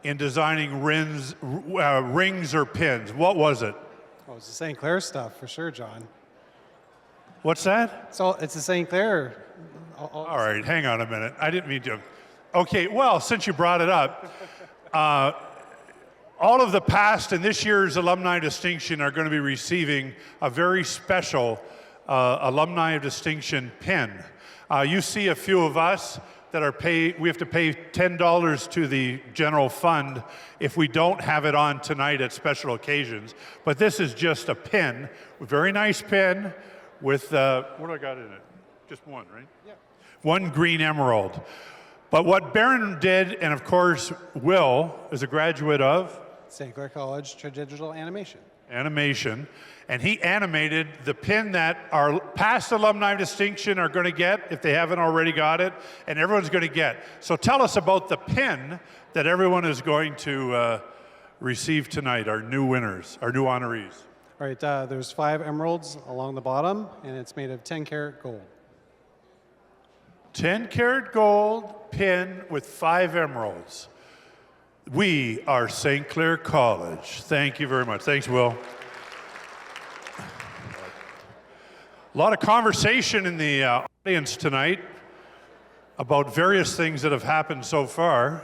in designing rings or pins? What was it? Oh, it's the St. Clair stuff, for sure, John. What's that? So it's the St. Clair. All right, hang on a minute. I didn't mean to. Okay, well, since you brought it up, all of the past and this year's Alumni Distinction are going to be receiving a very special Alumni of Distinction pin. You see a few of us that are we have to pay $10 to the general fund if we don't have it on tonight at special occasions. But this is just a pin, a very nice pin with, what do I got in it? Just one, right? Yeah. One green emerald. But what Barron did, and of course Will is a graduate of? St. Clair College, Digital Animation. Animation. And he animated the pin that our past Alumni of Distinction are going to get, if they haven't already got it, and everyone's going to get. So tell us about the pin that everyone is going to receive tonight, our new winners, our new honorees. All right, there's 5 emeralds along the bottom, and it's made of 10-karat gold. 10-karat gold pin with 5 emeralds. We are St. Clair College. Thank you very much. Thanks, Will. A lot of conversation in the audience tonight about various things that have happened so far.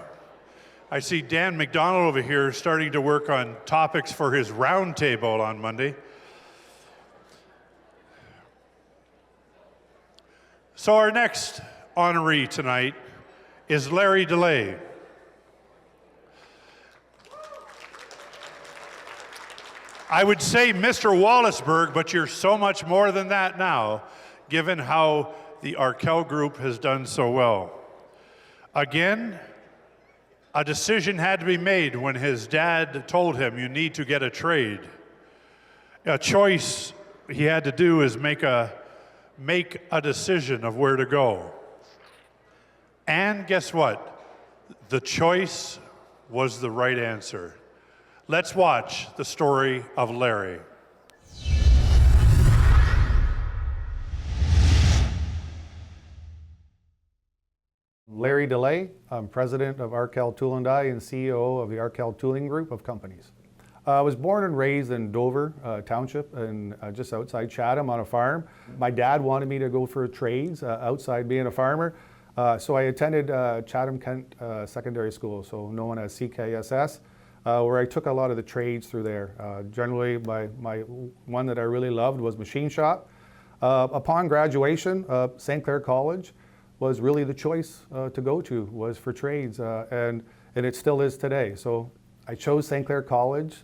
I see Dan McDonald over here starting to work on topics for his roundtable on Monday. So our next honoree tonight is Larry DeLay. I would say Mr. Wallaceburg, but you're so much more than that now, given how the Arkell group has done so well. Again, a decision had to be made when his dad told him, you need to get a trade. A choice he had to do is make a decision of where to go. And guess what? The choice was the right answer. Let's watch the story of Larry. Larry DeLay. I'm president of Arkell Tool & Die and CEO of the Arkell Tooling Group of companies. I was born and raised in Dover Township and just outside Chatham on a farm. My dad wanted me to go for trades outside being a farmer. So I attended Chatham Kent Secondary School, so known as CKSS. where I took a lot of the trades through there. Generally, my one that I really loved was machine shop. Upon graduation, St. Clair College was really the choice to go to, was for trades, and it still is today. So I chose St. Clair College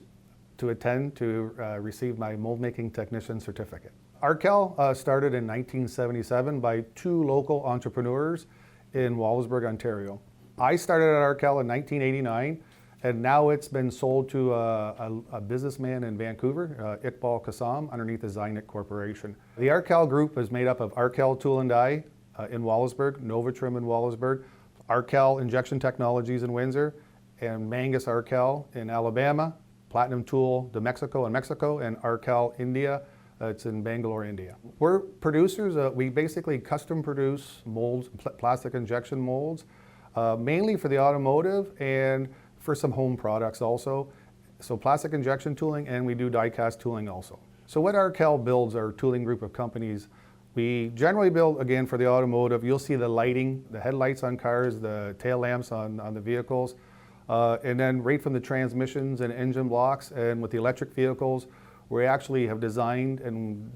to attend to receive my mold making technician certificate. Arkel started in 1977 by two local entrepreneurs in Wallaceburg, Ontario. I started at Arkel in 1989, and now it's been sold to a businessman in Vancouver, Iqbal Qassam, underneath the Zynic Corporation. The Arkel group is made up of Arkel Tool and Die in Wallaceburg, Novotrim in Wallaceburg, Arkel Injection Technologies in Windsor, and Mangus Arkel in Alabama, Platinum Tool de Mexico in Mexico, and Arkel India. It's in Bangalore, India. We're producers. We basically custom produce molds, plastic injection molds, mainly for the automotive and for some home products also. So plastic injection tooling, and we do die-cast tooling also. So what Arkel builds, our tooling group of companies, we generally build, again, for the automotive. You'll see the lighting, the headlights on cars, the tail lamps on the vehicles, and then right from the transmissions and engine blocks, and with the electric vehicles, we actually have designed and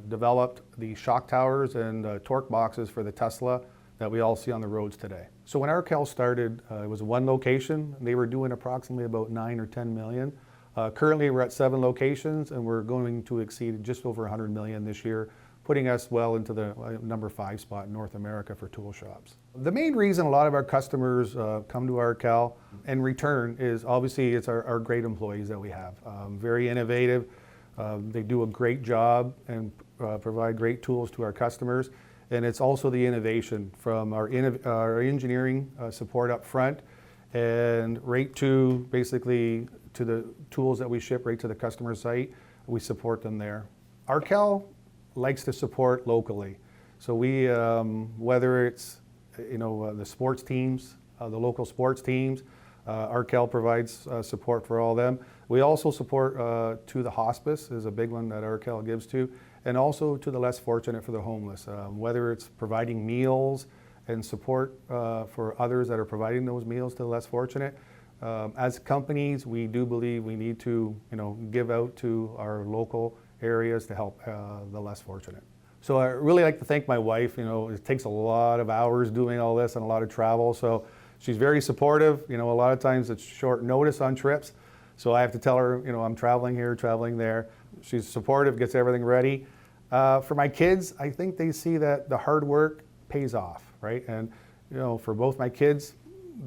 developed the shock towers and torque boxes for the Tesla that we all see on the roads today. So when Arkel started, it was one location. They were doing approximately about 9 or 10 million. Currently we're at 7 locations, and we're going to exceed just over 100 million this year, putting us well into the number 5 spot in North America for tool shops. The main reason a lot of our customers come to Arkel in return is obviously it's our great employees that we have. Very innovative. They do a great job and provide great tools to our customers. And it's also the innovation from our engineering support up front and right to basically to the tools that we ship right to the customer site. We support them there. Arkel likes to support locally. So we, whether it's the sports teams, the local sports teams, Arkel provides support for all of them. We also support to the hospice is a big one that Arkel gives to, and also to the less fortunate for the homeless, whether it's providing meals and support for others that are providing those meals to the less fortunate. As companies, we do believe we need to give out to our local areas to help the less fortunate. So I really like to thank my wife. It takes a lot of hours doing all this and a lot of travel, so she's very supportive. A lot of times it's short notice on trips, so I have to tell her, I'm traveling here, traveling there. She's supportive, gets everything ready. For my kids, I think they see that the hard work pays off, right? And for both my kids,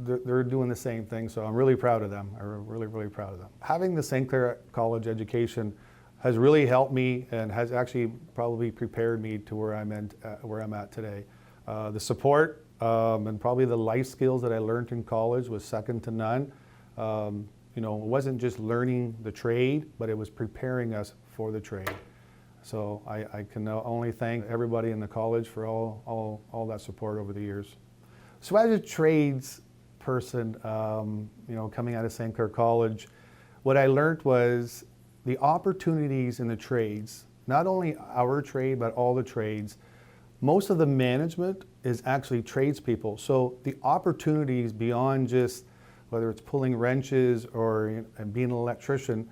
they're doing the same thing, so I'm really proud of them. I'm really, really proud of them. Having the St. Clair College education has really helped me and has actually probably prepared me to where I'm at today. The support and probably the life skills that I learned in college was second to none. It wasn't just learning the trade, but it was preparing us for the trade. So I can only thank everybody in the college for all that support over the years. So as a trades person, coming out of St. Clair College, what I learned was the opportunities in the trades, not only our trade, but all the trades. Most of the management is actually tradespeople. So the opportunities beyond just whether it's pulling wrenches or being an electrician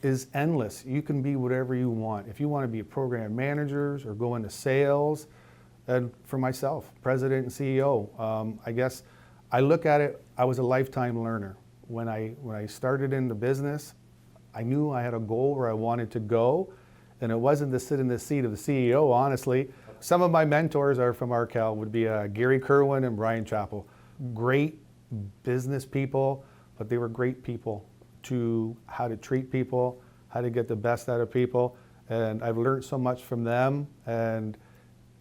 is endless. You can be whatever you want. If you want to be a program manager or go into sales, and for myself, president and CEO, I guess I look at it, I was a lifetime learner. When I started in the business, I knew I had a goal where I wanted to go, and it wasn't to sit in the seat of the CEO, honestly. Some of my mentors are from Arkel, would be Gary Kerwin and Brian Chappell. Great business people, but they were great people to how to treat people, how to get the best out of people, and I've learned so much from them. And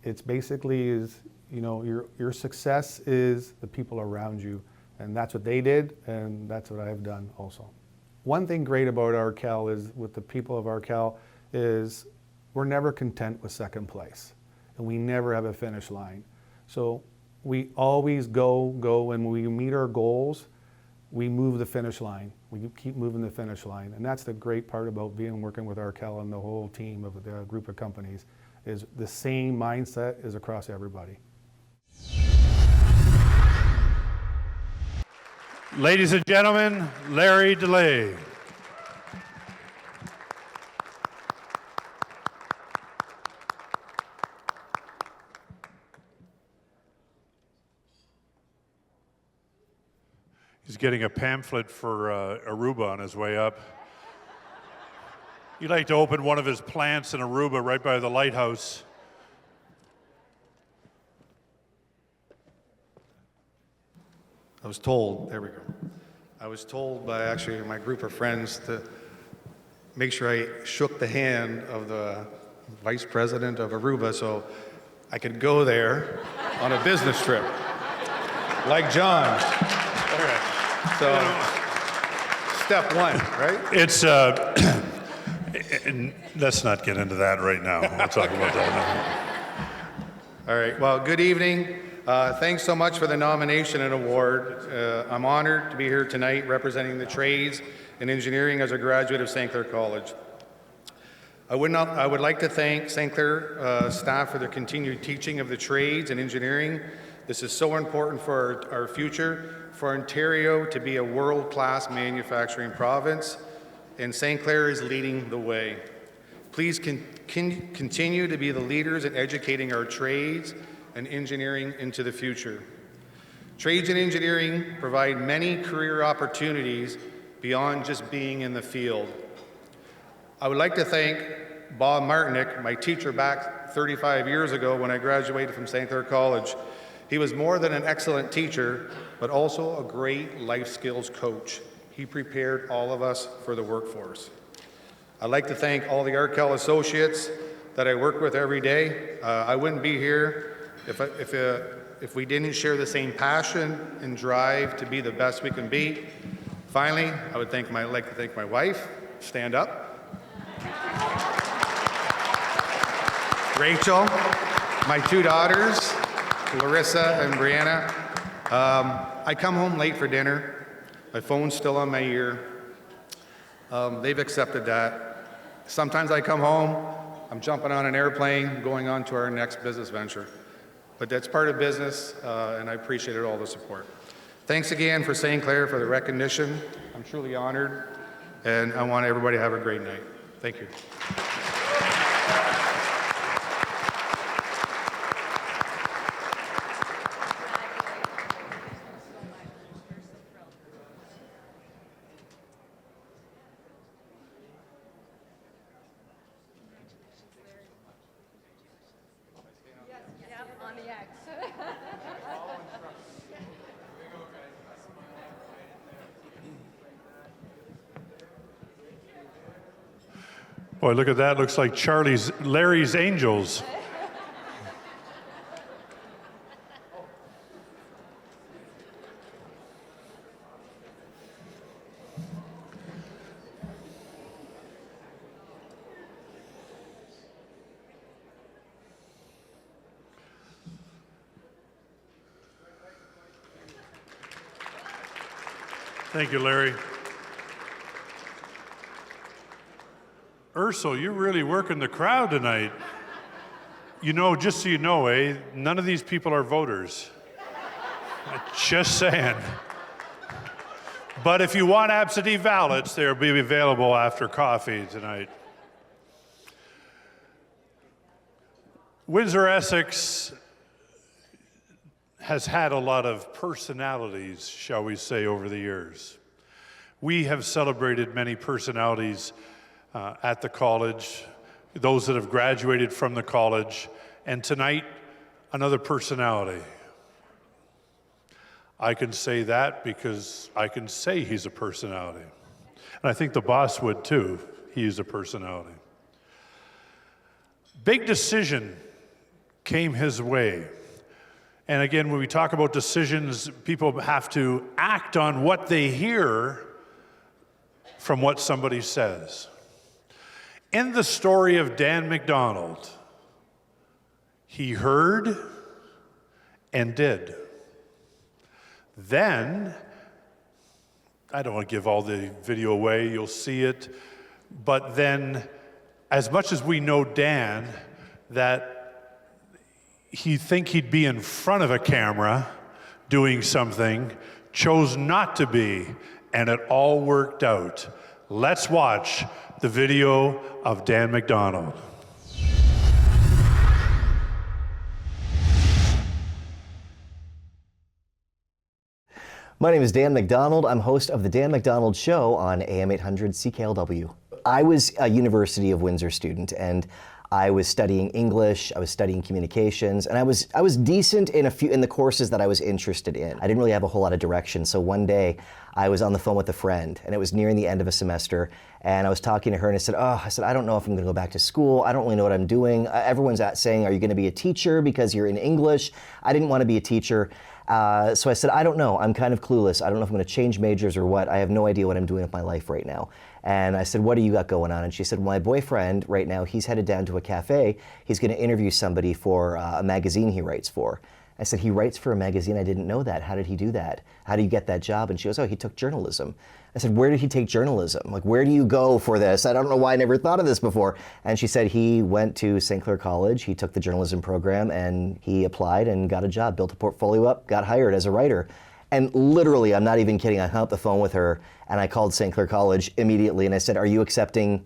it's basically your success is the people around you, and that's what they did, and that's what I've done also. One thing great about Arkel is, with the people of Arkel, is we're never content with second place, and we never have a finish line. So we always go, and when we meet our goals, we move the finish line. We keep moving the finish line, and that's the great part about working with Arkel and the whole team of the group of companies, is the same mindset is across everybody. Ladies and gentlemen, Larry DeLay. He's getting a pamphlet for Aruba on his way up. He'd like to open one of his plants in Aruba right by the lighthouse. I was told, there we go. I was told by actually my group of friends to make sure I shook the hand of the vice president of Aruba so I could go there on a business trip, like John. All right. So, step one, right? It's, let's not get into that right now. We'll talk about that now. All right, well, good evening. Thanks so much for the nomination and award. I'm honored to be here tonight representing the trades and engineering as a graduate of St. Clair College. I would like to thank St. Clair staff for their continued teaching of the trades and engineering. This is so important for our future, for Ontario to be a world-class manufacturing province, and St. Clair is leading the way. Please continue to be the leaders in educating our trades and engineering into the future. Trades and engineering provide many career opportunities beyond just being in the field. I would like to thank Bob Martinick, my teacher back 35 years ago when I graduated from St. Clair College. He was more than an excellent teacher, but also a great life skills coach. He prepared all of us for the workforce. I'd like to thank all the Arkel associates that I work with every day. I wouldn't be here if we didn't share the same passion and drive to be the best we can be. Finally, I would like to thank my wife. Stand up. Rachel, my two daughters, Larissa and Brianna. I come home late for dinner. My phone's still on my ear. They've accepted that. Sometimes I come home, I'm jumping on an airplane, going on to our next business venture. But that's part of business, and I appreciated all the support. Thanks again for St. Clair for the recognition. I'm truly honored, and I want everybody to have a great night. Thank you. Boy, look at that. Looks like Larry's Angels. Thank you, Larry. Ursel, you're really working the crowd tonight. You know, just so you know, none of these people are voters. Just saying. But if you want absentee ballots, they'll be available after coffee tonight. Windsor-Essex has had a lot of personalities, shall we say, over the years. We have celebrated many personalities at the college, those that have graduated from the college, and tonight, another personality. I can say that because I can say he's a personality. And I think the boss would too. He's a personality. Big decision came his way. And again, when we talk about decisions, people have to act on what they hear from what somebody says. In the story of Dan McDonald, he heard and did. Then, I don't want to give all the video away, you'll see it, but then, as much as we know Dan, that he'd be in front of a camera doing something, chose not to be, and it all worked out. Let's watch the video of Dan McDonald. My name is Dan McDonald. I'm host of The Dan McDonald Show on AM 800 CKLW. I was a University of Windsor student, and I was studying English, I was studying communications, and I was decent in the courses that I was interested in. I didn't really have a whole lot of direction, so one day I was on the phone with a friend, and it was nearing the end of a semester, and I was talking to her, and I said, I don't know if I'm gonna go back to school, I don't really know what I'm doing. Everyone's saying, are you gonna be a teacher because you're in English? I didn't wanna be a teacher. So I said, I don't know, I'm kind of clueless. I don't know if I'm gonna change majors or what. I have no idea what I'm doing with my life right now. And I said, what do you got going on? And she said, well, my boyfriend right now, he's headed down to a cafe. He's gonna interview somebody for a magazine he writes for. I said, he writes for a magazine? I didn't know that. How did he do that? How did you get that job? And she goes, oh, he took journalism. I said, where did he take journalism? Like, where do you go for this? I don't know why I never thought of this before. And she said he went to St. Clair College, he took the journalism program, and he applied and got a job, built a portfolio up, got hired as a writer. And literally, I'm not even kidding, I hung up the phone with her and I called St. Clair College immediately and I said, are you accepting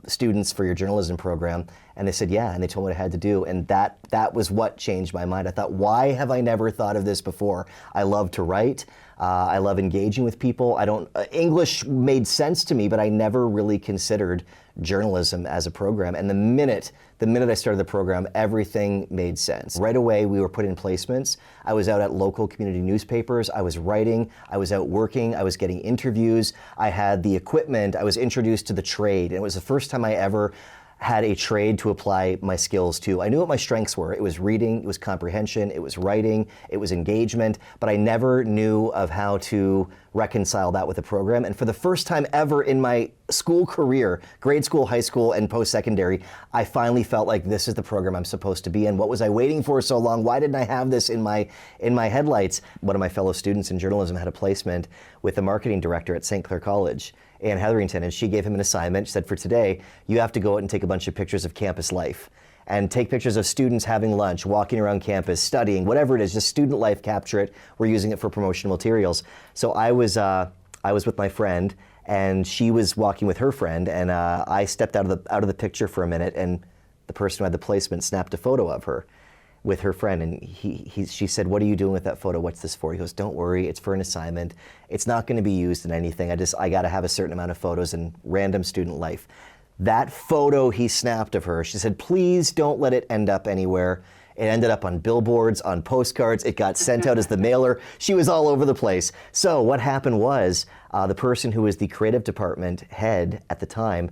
students for your journalism program? And they said, yeah, and they told me what I had to do. And that was what changed my mind. I thought, why have I never thought of this before? I love to write. I love engaging with people. English made sense to me, but I never really considered journalism as a program. And the minute I started the program, everything made sense. Right away, we were put in placements. I was out at local community newspapers. I was writing. I was out working. I was getting interviews. I had the equipment. I was introduced to the trade. And it was the first time I ever had a trade to apply my skills to. I knew what my strengths were. It was reading, it was comprehension, it was writing, it was engagement, but I never knew of how to reconcile that with a program. And for the first time ever in my school career, grade school, high school, and post-secondary, I finally felt like this is the program I'm supposed to be in. What was I waiting for so long? Why didn't I have this in my headlights? One of my fellow students in journalism had a placement with the marketing director at St. Clair College, Ann Hetherington, and she gave him an assignment. She said, for today, you have to go out and take a bunch of pictures of campus life and take pictures of students having lunch, walking around campus, studying, whatever it is, just student life, capture it. We're using it for promotional materials. So I was with my friend, and she was walking with her friend, and I stepped out of the picture for a minute, and the person who had the placement snapped a photo of her with her friend, and she said, what are you doing with that photo? What's this for? He goes, don't worry, it's for an assignment. It's not gonna be used in anything. I gotta have a certain amount of photos in random student life. That photo he snapped of her, she said, please don't let it end up anywhere. It ended up on billboards, on postcards, it got sent out as the mailer. She was all over the place. So what happened was, the person who was the creative department head at the time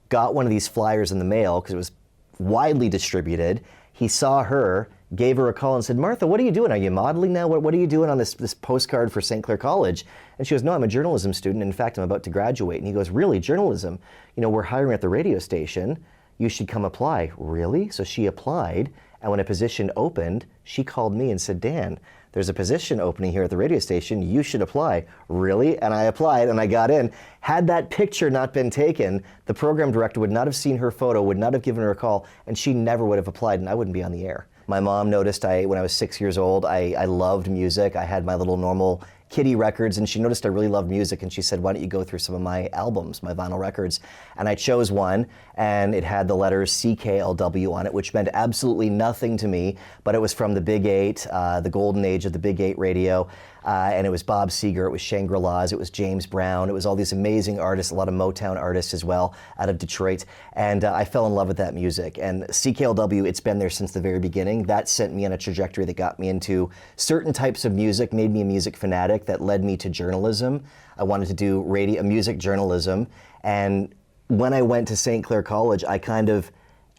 got one of these flyers in the mail, because it was widely distributed. He saw her, gave her a call and said, Martha, what are you doing? Are you modeling now? What are you doing on this postcard for St. Clair College? And she goes, no, I'm a journalism student. In fact, I'm about to graduate. And he goes, really, journalism? You know, we're hiring at the radio station. You should come apply. Really? So she applied, and when a position opened, she called me and said, Dan, there's a position opening here at the radio station. You should apply. Really? And I applied, and I got in. Had that picture not been taken, the program director would not have seen her photo, would not have given her a call, and she never would have applied, and I wouldn't be on the air. My mom noticed when I was 6 years old, I loved music. I had my little normal kiddie records, and she noticed I really loved music, and she said, why don't you go through some of my albums, my vinyl records? And I chose one, and it had the letters CKLW on it, which meant absolutely nothing to me, but it was from the Big 8, the golden age of the Big 8 radio. And it was Bob Seger, it was Shangri-La's, it was James Brown, it was all these amazing artists, a lot of Motown artists as well out of Detroit. And I fell in love with that music. And CKLW, it's been there since the very beginning. That sent me on a trajectory that got me into certain types of music, made me a music fanatic, that led me to journalism. I wanted to do music journalism. And when I went to St. Clair College, I kind of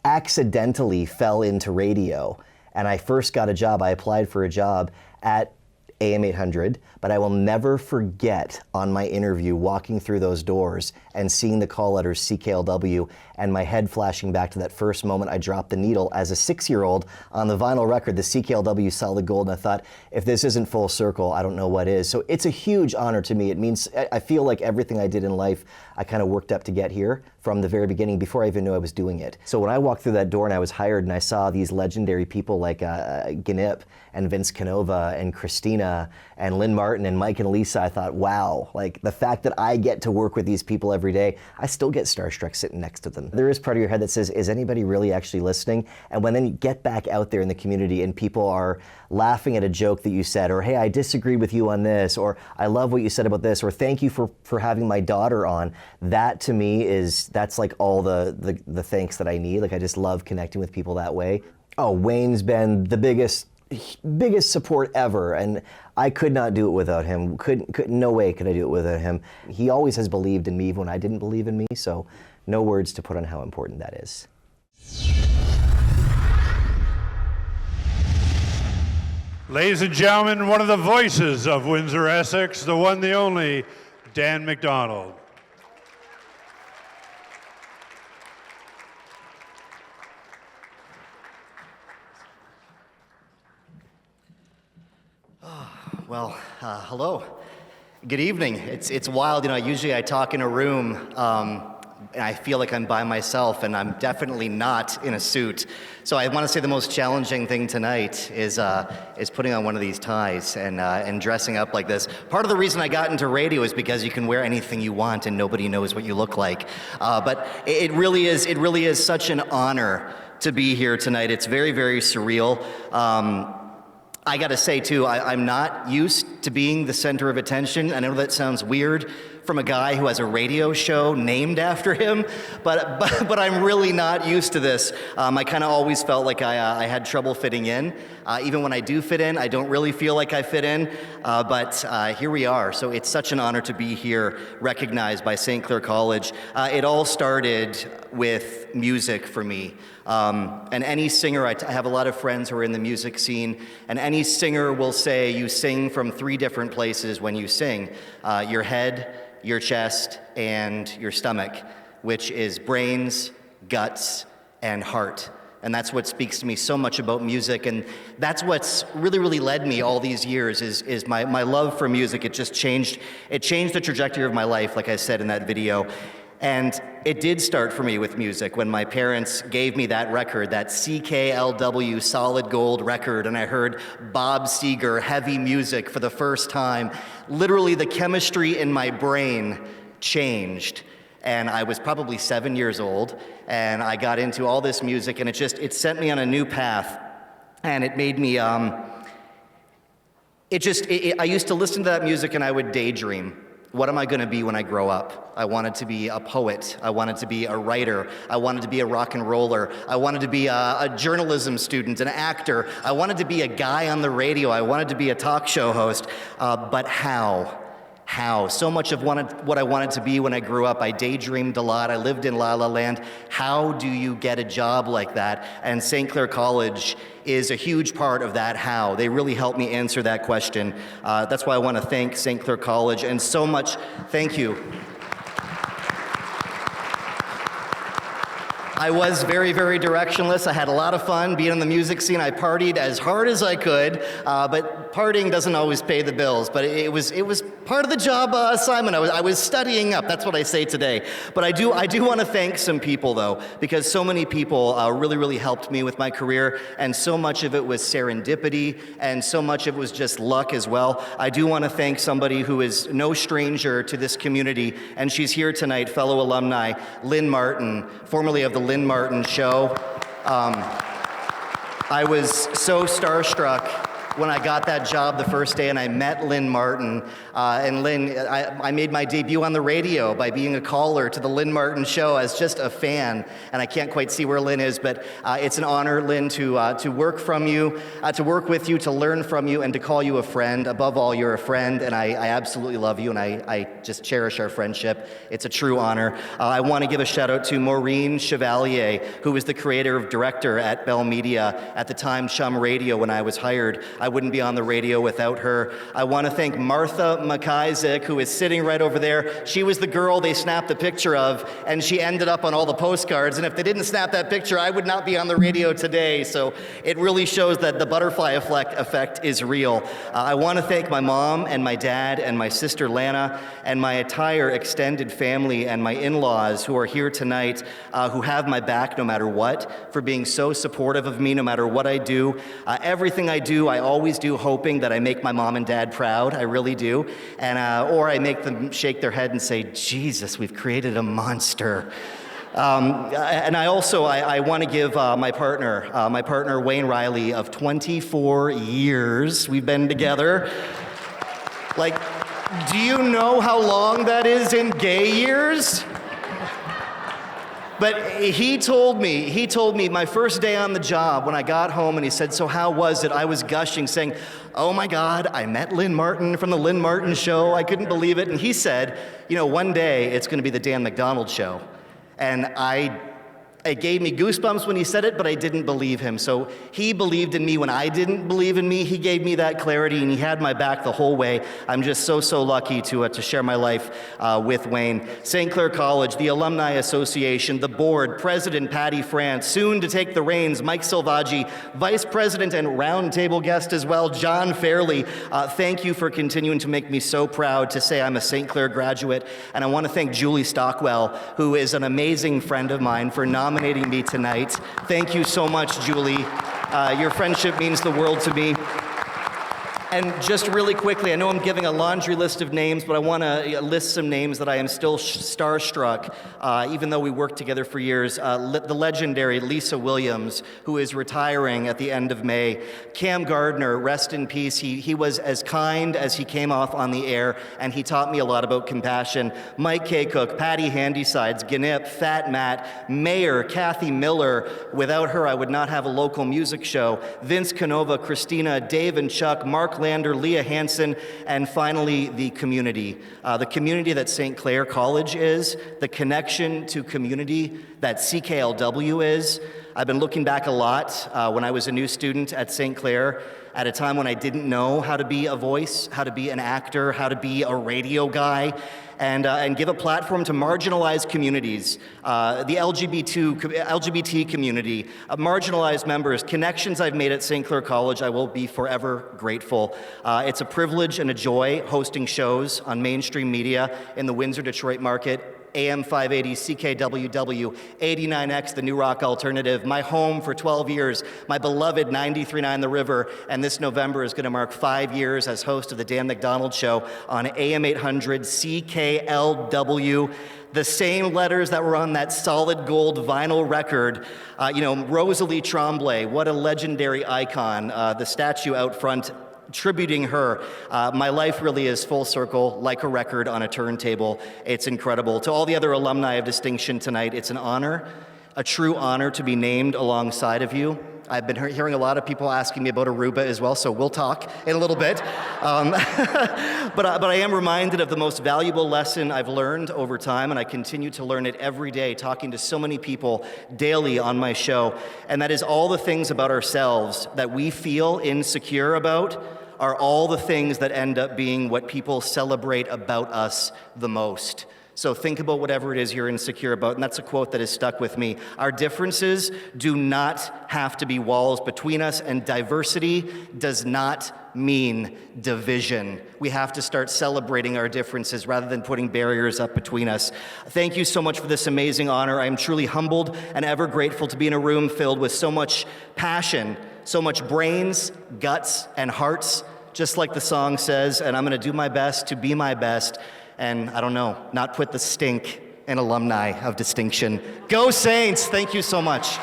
accidentally fell into radio. And I first got a job, I applied for a job at AM 800, but I will never forget on my interview walking through those doors and seeing the call letters CKLW and my head flashing back to that first moment I dropped the needle as a 6-year-old on the vinyl record, the CKLW Solid Gold, and I thought, if this isn't full circle, I don't know what is. So it's a huge honor to me. It means, I feel like everything I did in life, I kind of worked up to get here from the very beginning before I even knew I was doing it. So when I walked through that door and I was hired and I saw these legendary people like Gnip and Vince Canova and Christina and Lynn Martin and Mike and Lisa, I thought, wow, like the fact that I get to work with these people every day, I still get starstruck sitting next to them. There is part of your head that says, is anybody really actually listening? And when then you get back out there in the community and people are laughing at a joke that you said, or hey, I disagree with you on this, or I love what you said about this, or thank you for having my daughter on, that to me that's like all the thanks that I need. Like I just love connecting with people that way. Oh, Wayne's been the biggest support ever, and I could not do it without him. No way could I do it without him. He always has believed in me when I didn't believe in me, so no words to put on how important that is. Ladies and gentlemen, one of the voices of Windsor, Essex, the one, the only, Dan McDonald. Well, hello. Good evening. It's wild. You know, usually I talk in a room and I feel like I'm by myself, and I'm definitely not in a suit. So I want to say the most challenging thing tonight is putting on one of these ties and dressing up like this. Part of the reason I got into radio is because you can wear anything you want and nobody knows what you look like. But it really is such an honor to be here tonight. It's very, very surreal. I gotta say too, I'm not used to being the center of attention. I know that sounds weird from a guy who has a radio show named after him, but I'm really not used to this. I kind of always felt like I had trouble fitting in. Even when I do fit in, I don't really feel like I fit in, but here we are. So it's such an honor to be here, recognized by St. Clair College. It all started with music for me. And any singer, I have a lot of friends who are in the music scene, and any singer will say you sing from 3 different places when you sing. Your head, your chest, and your stomach, which is brains, guts, and heart. And that's what speaks to me so much about music, and that's what's really led me all these years is my love for music. It changed the trajectory of my life, like I said in that video. And it did start for me with music when my parents gave me that record, that CKLW solid gold record, and I heard Bob Seger heavy music for the first time. Literally the chemistry in my brain changed. And I was probably 7 years old, and I got into all this music, and it sent me on a new path. And it made me, I used to listen to that music and I would daydream. What am I going to be when I grow up? I wanted to be a poet. I wanted to be a writer. I wanted to be a rock and roller. I wanted to be a journalism student, an actor. I wanted to be a guy on the radio. I wanted to be a talk show host. But how? How? So much of what I wanted to be when I grew up. I daydreamed a lot. I lived in La La Land. How do you get a job like that? And St. Clair College is a huge part of that how. They really helped me answer that question. That's why I want to thank St. Clair College and so much. Thank you. I was very, very directionless. I had a lot of fun being in the music scene. I partied as hard as I could, but partying doesn't always pay the bills. But it was part of the job assignment. I was studying up. That's what I say today. But I do want to thank some people though, because so many people really helped me with my career, and so much of it was serendipity, and so much of it was just luck as well. I do want to thank somebody who is no stranger to this community, and she's here tonight, fellow alumni, Lynn Martin, formerly of the Lynn Martin Show. I was so starstruck when I got that job the first day and I met Lynn Martin. And Lynn, I made my debut on the radio by being a caller to the Lynn Martin Show as just a fan. And I can't quite see where Lynn is, but it's an honor, Lynn, to work from you, to work with you, to learn from you, and to call you a friend. Above all, you're a friend, and I absolutely love you, and I just cherish our friendship. It's a true honor. I want to give a shout out to Maureen Chevalier, who was the creative director at Bell Media, at the time Chum Radio, when I was hired. I wouldn't be on the radio without her. I want to thank Martha McIsaac, who is sitting right over there. She was the girl they snapped the picture of, and she ended up on all the postcards. And if they didn't snap that picture, I would not be on the radio today. So it really shows that the butterfly effect is real. I want to thank my mom and my dad and my sister Lana and my entire extended family and my in-laws who are here tonight, who have my back no matter what, for being so supportive of me no matter what I do. Everything I do, I always do, hoping that I make my mom and dad proud. I really do. And, or I make them shake their head and say, Jesus, we've created a monster. And I also, I want to give my partner Wayne Riley of 24 years we've been together. Like, do you know how long that is in gay years? But he told me my first day on the job when I got home, and he said, so how was it? I was gushing, saying, oh my God, I met Lynn Martin from the Lynn Martin Show. I couldn't believe it. And he said, you know, one day it's going to be the Dan McDonald Show. And it gave me goosebumps when he said it, but I didn't believe him. So he believed in me when I didn't believe in me. He gave me that clarity, and he had my back the whole way. I'm just so lucky to share my life with Wayne. St. Clair College, the Alumni Association, the board, President Patty France, soon to take the reins, Mike Silvaggi, Vice President and roundtable guest as well, John Fairley. Thank you for continuing to make me so proud to say I'm a St. Clair graduate. And I want to thank Julie Stockwell, who is an amazing friend of mine, for nominating me tonight. Thank you so much, Julie. Your friendship means the world to me. And just really quickly, I know I'm giving a laundry list of names, but I want to list some names that I am still starstruck, even though we worked together for years. The legendary Lisa Williams, who is retiring at the end of May. Cam Gardner, rest in peace. He was as kind as he came off on the air, and he taught me a lot about compassion. Mike K. Cook, Patty Handysides, Gnip, Fat Matt, Mayor, Kathy Miller. Without her, I would not have a local music show. Vince Canova, Christina, Dave and Chuck, Mark Lander, Leah Hansen, and finally the community that St. Clair College is, the connection to community that CKLW is. I've been looking back a lot when I was a new student at St. Clair, at a time when I didn't know how to be a voice, how to be an actor, how to be a radio guy, and give a platform to marginalized communities, the LGBT community, marginalized members, connections I've made at St. Clair College. I will be forever grateful. It's a privilege and a joy hosting shows on mainstream media in the Windsor-Detroit market. AM 580, CKWW, 89X, the New Rock Alternative, my home for 12 years, my beloved 93.9 The River, and this November is going to mark 5 years as host of the Dan McDonald Show on AM 800 CKLW. The same letters that were on that solid gold vinyl record. Rosalie Tremblay, what a legendary icon. The statue out front tributing her. My life really is full circle, like a record on a turntable. It's incredible. To all the other alumni of distinction tonight, it's an honor, a true honor to be named alongside of you. I've been hearing a lot of people asking me about Aruba as well, so we'll talk in a little bit. But I am reminded of the most valuable lesson I've learned over time, and I continue to learn it every day, talking to so many people daily on my show, and that is all the things about ourselves that we feel insecure about are all the things that end up being what people celebrate about us the most. So think about whatever it is you're insecure about, and that's a quote that has stuck with me. Our differences do not have to be walls between us, and diversity does not mean division. We have to start celebrating our differences rather than putting barriers up between us. Thank you so much for this amazing honor. I am truly humbled and ever grateful to be in a room filled with so much passion, so much brains, guts, and hearts, just like the song says, and I'm going to do my best to be my best, and I don't know, not put the stink in Alumni of Distinction. Go Saints! Thank you so much.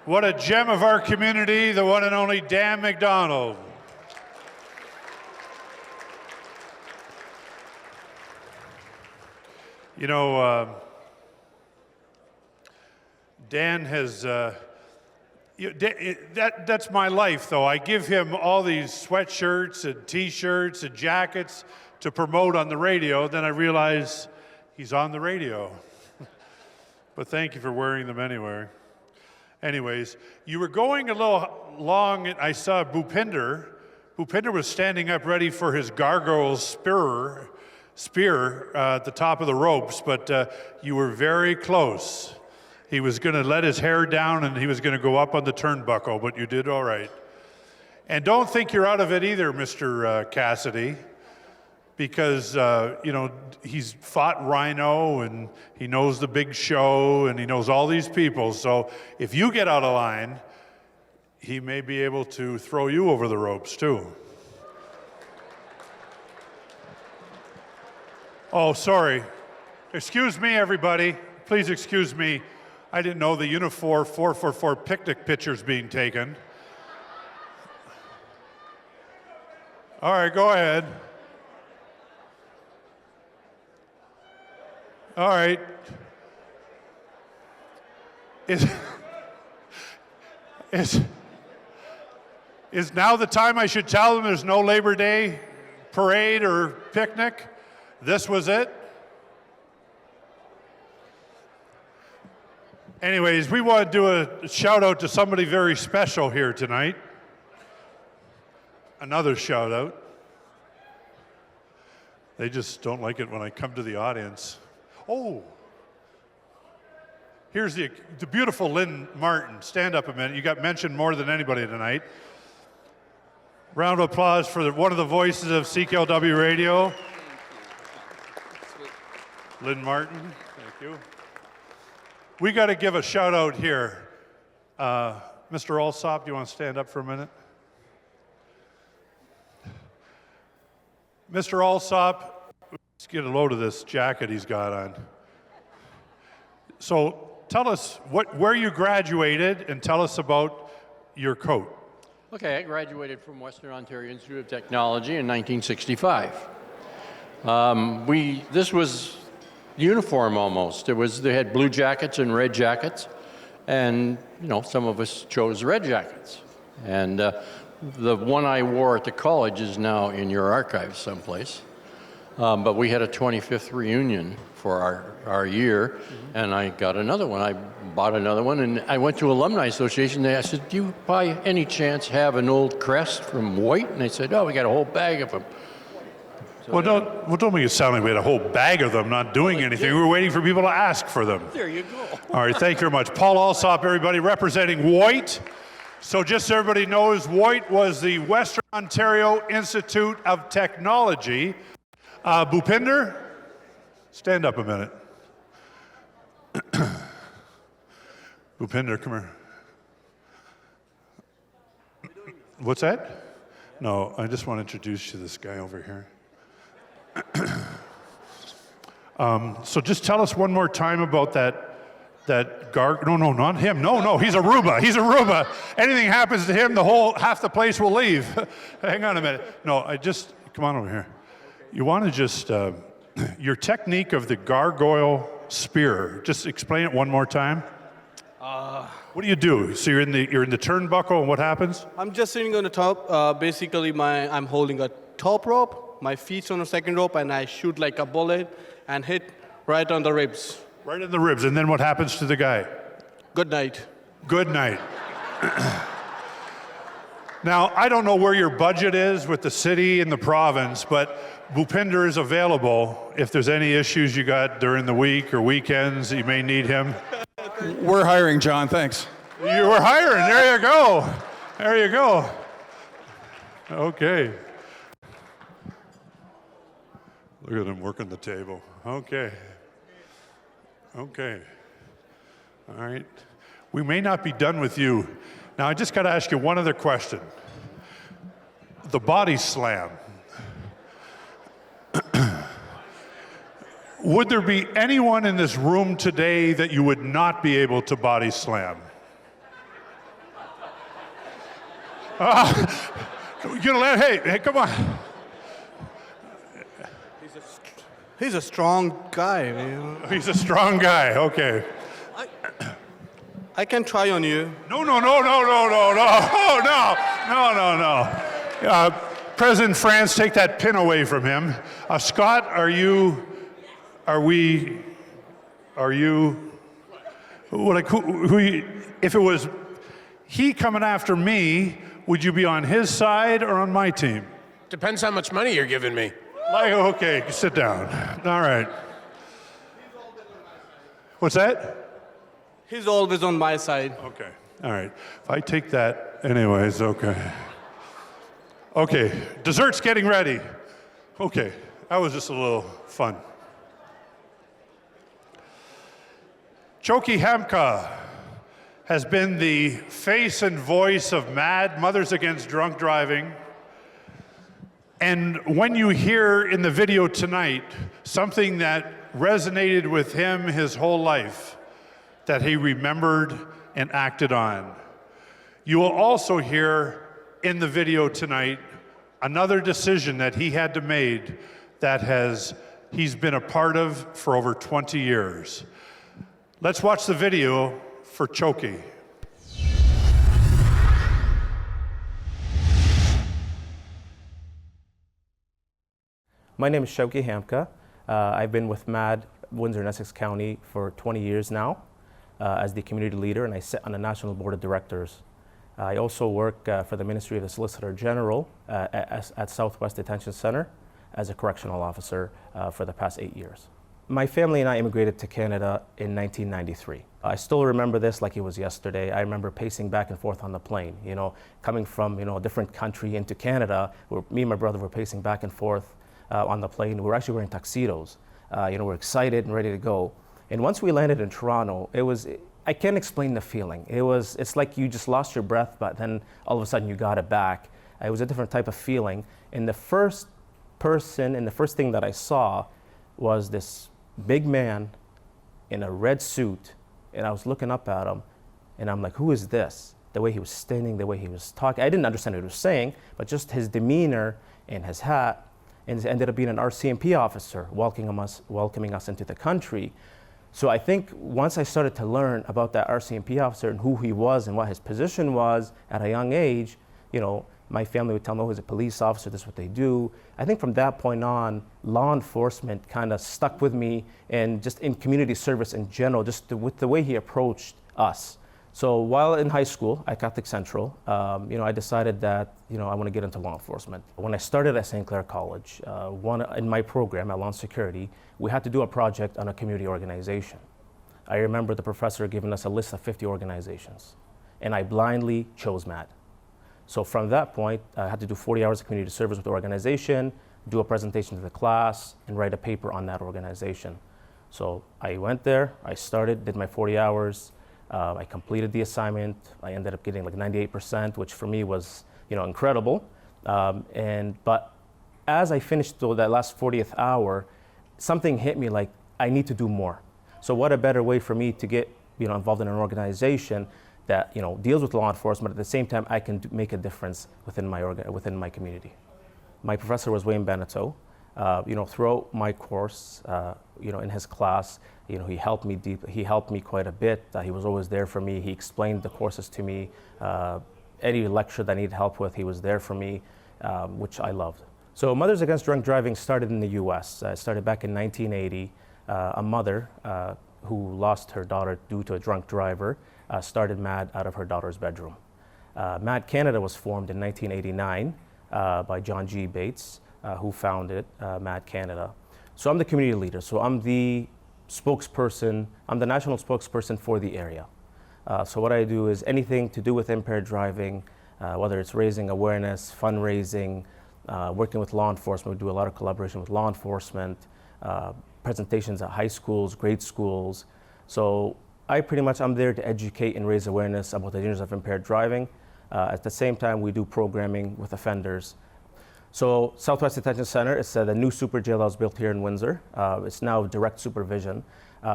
What a gem of our community, the one and only Dan McDonald. You know, Dan has, that's my life, though. I give him all these sweatshirts and T-shirts and jackets to promote on the radio. Then I realize he's on the radio. but thank you for wearing them anyway. Anyways, you were going a little long, and I saw Bhupinder. Bhupinder was standing up ready for his gargoyle spear at the top of the ropes, but you were very close. He was going to let his hair down and he was going to go up on the turnbuckle, but you did all right. And don't think you're out of it either, Mr. Cassidy, because he's fought Rhino and he knows the Big Show and he knows all these people. So if you get out of line, he may be able to throw you over the ropes too. Oh, sorry. Excuse me, everybody. Please excuse me. I didn't know the Unifor 444 picnic picture's being taken. All right, go ahead. All right. Is now the time I should tell them there's no Labor Day parade or picnic? This was it? Anyways, we want to do a shout out to somebody very special here tonight. Another shout out. They just don't like it when I come to the audience. Oh, here's the beautiful Lynn Martin. Stand up a minute. You got mentioned more than anybody tonight. Round of applause for one of the voices of CKLW Radio. Lynn Martin, thank you. We got to give a shout out here. Mr. Alsop, do you want to stand up for a minute? Mr. Alsop, let's get a load of this jacket he's got on. So tell us where you graduated and tell us about your coat. Okay, I graduated from Western Ontario Institute of Technology in 1965. This was uniform almost. They had blue jackets and red jackets, and some of us chose red jackets. And the one I wore at the college is now in your archives someplace. But we had a 25th reunion for our year, and I got another one. I bought another one, and I went to Alumni Association. I said, do you by any chance have an old crest from White? And they said, oh, we got a whole bag of them. So don't make it sound like we had a whole bag of them not doing anything. We were waiting for people to ask for them. There you go. All right, thank you very much. Paul Alsop, everybody, representing White. So just so everybody knows, White was the Western Ontario Institute of Technology. Bhupinder, stand up a minute. Bhupinder, come here. What's that? No, I just want to introduce you to this guy over here. So just tell us one more time about that no, not him. No, he's Aruba. He's Aruba. Anything happens to him, half the place will leave. Hang on a minute. No, come on over here. You want to just, your technique of the gargoyle spear, just explain it one more time. What do you do? So you're in the turnbuckle, and what happens? I'm just sitting on the top. Basically, I'm holding a top rope, my feet's on the second rope, and I shoot like a bullet and hit right on the ribs. Right in the ribs, and then what happens to the guy? Good night. Good night. Now, I don't know where your budget is with the city and the province, but Bhupinder is available if there's any issues you got during the week or weekends, you may need him. We're hiring, John, thanks. You were hiring, there you go. There you go. Okay. Look at him working the table. Okay. All right. We may not be done with you. Now, I just got to ask you one other question. The body slam. Would there be anyone in this room today that you would not be able to body slam? Hey, come on. He's a strong guy. He's a strong guy, okay. I can try on you. No. President France, take that pin away from him. Scott, are you Like if it was he coming after me, would you be on his side or on my team? Depends how much money you're giving me. Like, okay, sit down. All right. What's that? He's always on my side. Okay, all right. If I take that, anyways, okay. Okay, dessert's getting ready. Okay, that was just a little fun. Choki Hamka has been the face and voice of MAD, Mothers Against Drunk Driving. And when you hear in the video tonight something that resonated with him his whole life, that he remembered and acted on, you will also hear in the video tonight another decision that he had to make that he's been a part of for over 20 years. Let's watch the video for Choki. My name is Choki Hamka. I've been with MAD, Windsor and Essex County, for 20 years now as the community leader, and I sit on the National Board of Directors. I also work for the Ministry of the Solicitor General at Southwest Detention Center as a correctional officer for the past 8 years. My family and I immigrated to Canada in 1993. I still remember this like it was yesterday. I remember pacing back and forth on the plane, coming from a different country into Canada, where me and my brother were pacing back and forth on the plane. We were actually wearing tuxedos. We're excited and ready to go. And once we landed in Toronto, I can't explain the feeling. It's like you just lost your breath, but then all of a sudden you got it back. It was a different type of feeling. And the first thing that I saw was this big man in a red suit, and I was looking up at him, and I'm like, who is this? The way he was standing, the way he was talking. I didn't understand what he was saying, but just his demeanor and his hat, and it ended up being an RCMP officer welcoming us into the country. So I think once I started to learn about that RCMP officer and who he was and what his position was at a young age, my family would tell me, oh, he's a police officer, this is what they do. I think from that point on, law enforcement kind of stuck with me, and just in community service in general, just with the way he approached us. So while in high school at Catholic Central, I decided that I want to get into law enforcement. When I started at St. Clair College, in my program at Law and Security, we had to do a project on a community organization. I remember the professor giving us a list of 50 organizations, and I blindly chose MAD. So from that point, I had to do 40 hours of community service with the organization, do a presentation to the class, and write a paper on that organization. So I went there, I started, did my 40 hours, I completed the assignment. I ended up getting like 98%, which for me was, incredible. But as I finished that last 40th hour, something hit me like, I need to do more. So what a better way for me to get, involved in an organization that, deals with law enforcement. At the same time, I can make a difference within my community. My professor was Wayne Beneteau. Throughout my course, in his class, he helped me quite a bit. He was always there for me. He explained the courses to me. Any lecture that I needed help with, he was there for me, which I loved. So Mothers Against Drunk Driving started in the US. It started back in 1980. A mother who lost her daughter due to a drunk driver started MAD out of her daughter's bedroom. MAD Canada was formed in 1989 by John G. Bates, who founded MAD Canada. So I'm the community leader. So I'm the spokesperson. I'm the national spokesperson for the area. So what I do is anything to do with impaired driving, whether it's raising awareness, fundraising, working with law enforcement. We do a lot of collaboration with law enforcement, presentations at high schools, grade schools. So I'm there to educate and raise awareness about the dangers of impaired driving. At the same time, we do programming with offenders. So Southwest Detention Center is the new super jail that was built here in Windsor. It's now direct supervision.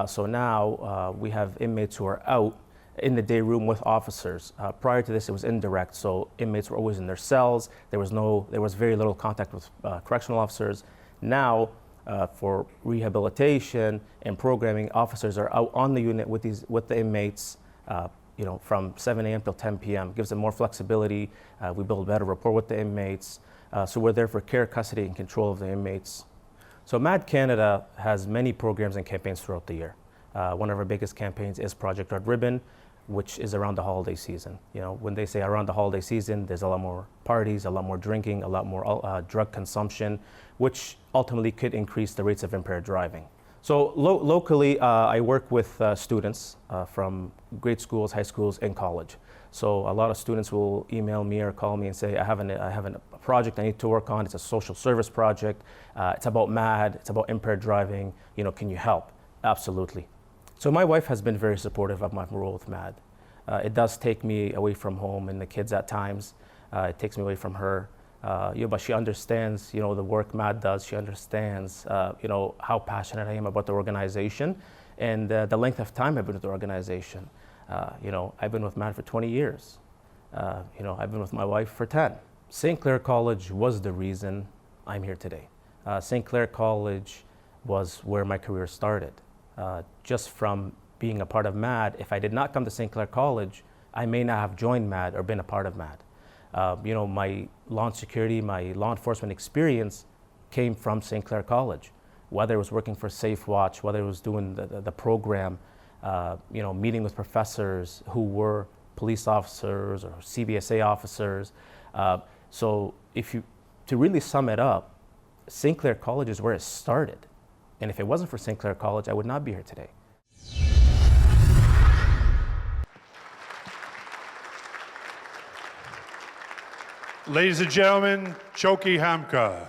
So now we have inmates who are out in the day room with officers. Prior to this, it was indirect, so inmates were always in their cells. There was very little contact with correctional officers. Now, for rehabilitation and programming, officers are out on the unit with the inmates, from 7 a.m. till 10 p.m. Gives them more flexibility. We build better rapport with the inmates. So we're there for care, custody, and control of the inmates. So MAD Canada has many programs and campaigns throughout the year. One of our biggest campaigns is Project Red Ribbon, which is around the holiday season. You know, when they say around the holiday season, there's a lot more parties, a lot more drinking, a lot more drug consumption, which ultimately could increase the rates of impaired driving. So locally, I work with students from grade schools, high schools, and college. So a lot of students will email me or call me and say, I have a project I need to work on. It's a social service project. It's about MAD. It's about impaired driving. You know, can you help? Absolutely. So my wife has been very supportive of my role with MAD. It does take me away from home and the kids at times. It takes me away from her. But she understands, the work MAD does. She understands, how passionate I am about the organization and the length of time I've been with the organization. I've been with MAD for 20 years. I've been with my wife for 10. St. Clair College was the reason I'm here today. St. Clair College was where my career started. Just from being a part of MAD, if I did not come to St. Clair College, I may not have joined MAD or been a part of MAD. My law and security, my law enforcement experience came from St. Clair College. Whether it was working for Safe Watch, whether it was doing the program, meeting with professors who were police officers or CBSA officers. So to really sum it up, St. Clair College is where it started. And if it wasn't for St. Clair College, I would not be here today. Ladies and gentlemen, Choki Hamka.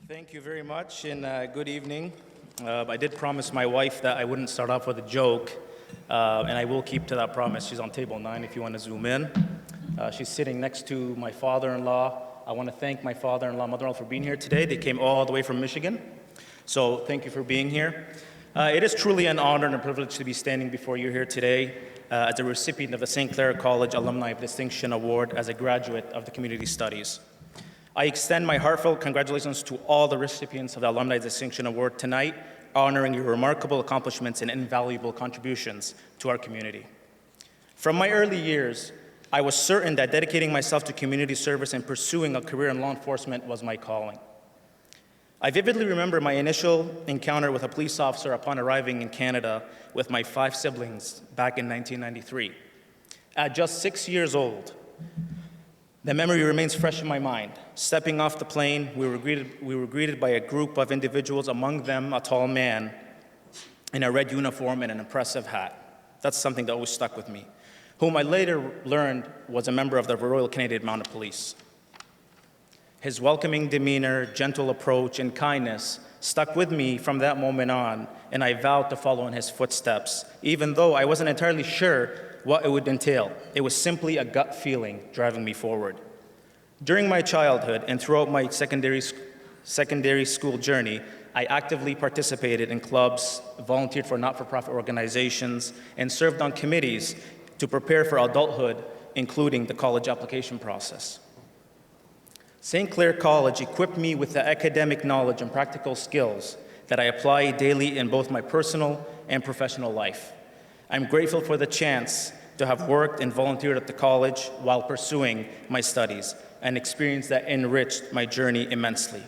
Thank you very much, and good evening. I did promise my wife that I wouldn't start off with a joke, and I will keep to that promise. She's on table 9 if you want to zoom in. She's sitting next to my father-in-law. I want to thank my father-in-law, mother-in-law for being here today. They came all the way from Michigan, so thank you for being here. It is truly an honor and a privilege to be standing before you here today as a recipient of the St. Clair College Alumni of Distinction Award as a graduate of the Community Studies. I extend my heartfelt congratulations to all the recipients of the Alumni Distinction Award tonight, honoring your remarkable accomplishments and invaluable contributions to our community. From my early years, I was certain that dedicating myself to community service and pursuing a career in law enforcement was my calling. I vividly remember my initial encounter with a police officer upon arriving in Canada with my 5 siblings back in 1993. At just 6 years old, the memory remains fresh in my mind. Stepping off the plane, we were greeted by a group of individuals, among them a tall man in a red uniform and an impressive hat. That's something that always stuck with me, whom I later learned was a member of the Royal Canadian Mounted Police. His welcoming demeanor, gentle approach, and kindness stuck with me from that moment on, and I vowed to follow in his footsteps, even though I wasn't entirely sure what it would entail. It was simply a gut feeling driving me forward. During my childhood and throughout my secondary school journey, I actively participated in clubs, volunteered for not-for-profit organizations, and served on committees to prepare for adulthood, including the college application process. St. Clair College equipped me with the academic knowledge and practical skills that I apply daily in both my personal and professional life. I'm grateful for the chance to have worked and volunteered at the college while pursuing my studies, an experience that enriched my journey immensely.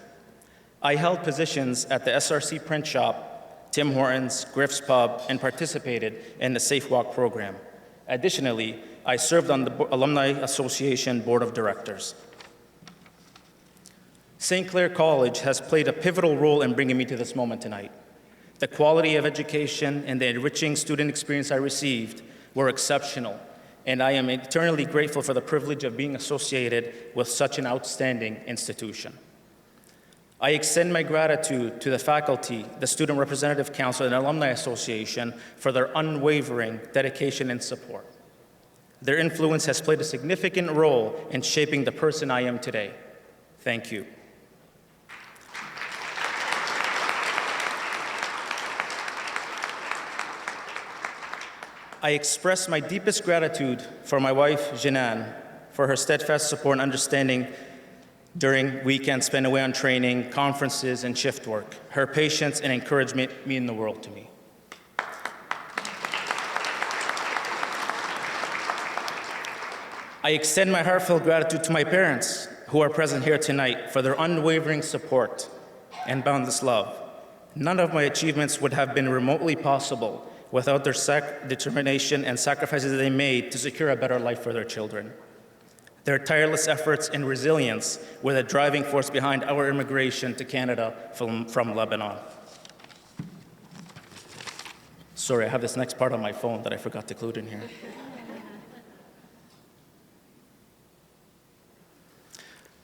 I held positions at the SRC Print Shop, Tim Hortons, Griff's Pub, and participated in the Safe Walk program. Additionally, I served on the Alumni Association Board of Directors. St. Clair College has played a pivotal role in bringing me to this moment tonight. The quality of education and the enriching student experience I received were exceptional, and I am eternally grateful for the privilege of being associated with such an outstanding institution. I extend my gratitude to the faculty, the Student Representative Council, and Alumni Association for their unwavering dedication and support. Their influence has played a significant role in shaping the person I am today. Thank you. I express my deepest gratitude for my wife, Jinan, for her steadfast support and understanding during weekends spent away on training, conferences, and shift work. Her patience and encouragement mean the world to me. I extend my heartfelt gratitude to my parents who are present here tonight for their unwavering support and boundless love. None of my achievements would have been remotely possible without their determination and sacrifices they made to secure a better life for their children. Their tireless efforts and resilience were the driving force behind our immigration to Canada from Lebanon. Sorry, I have this next part on my phone that I forgot to include in here.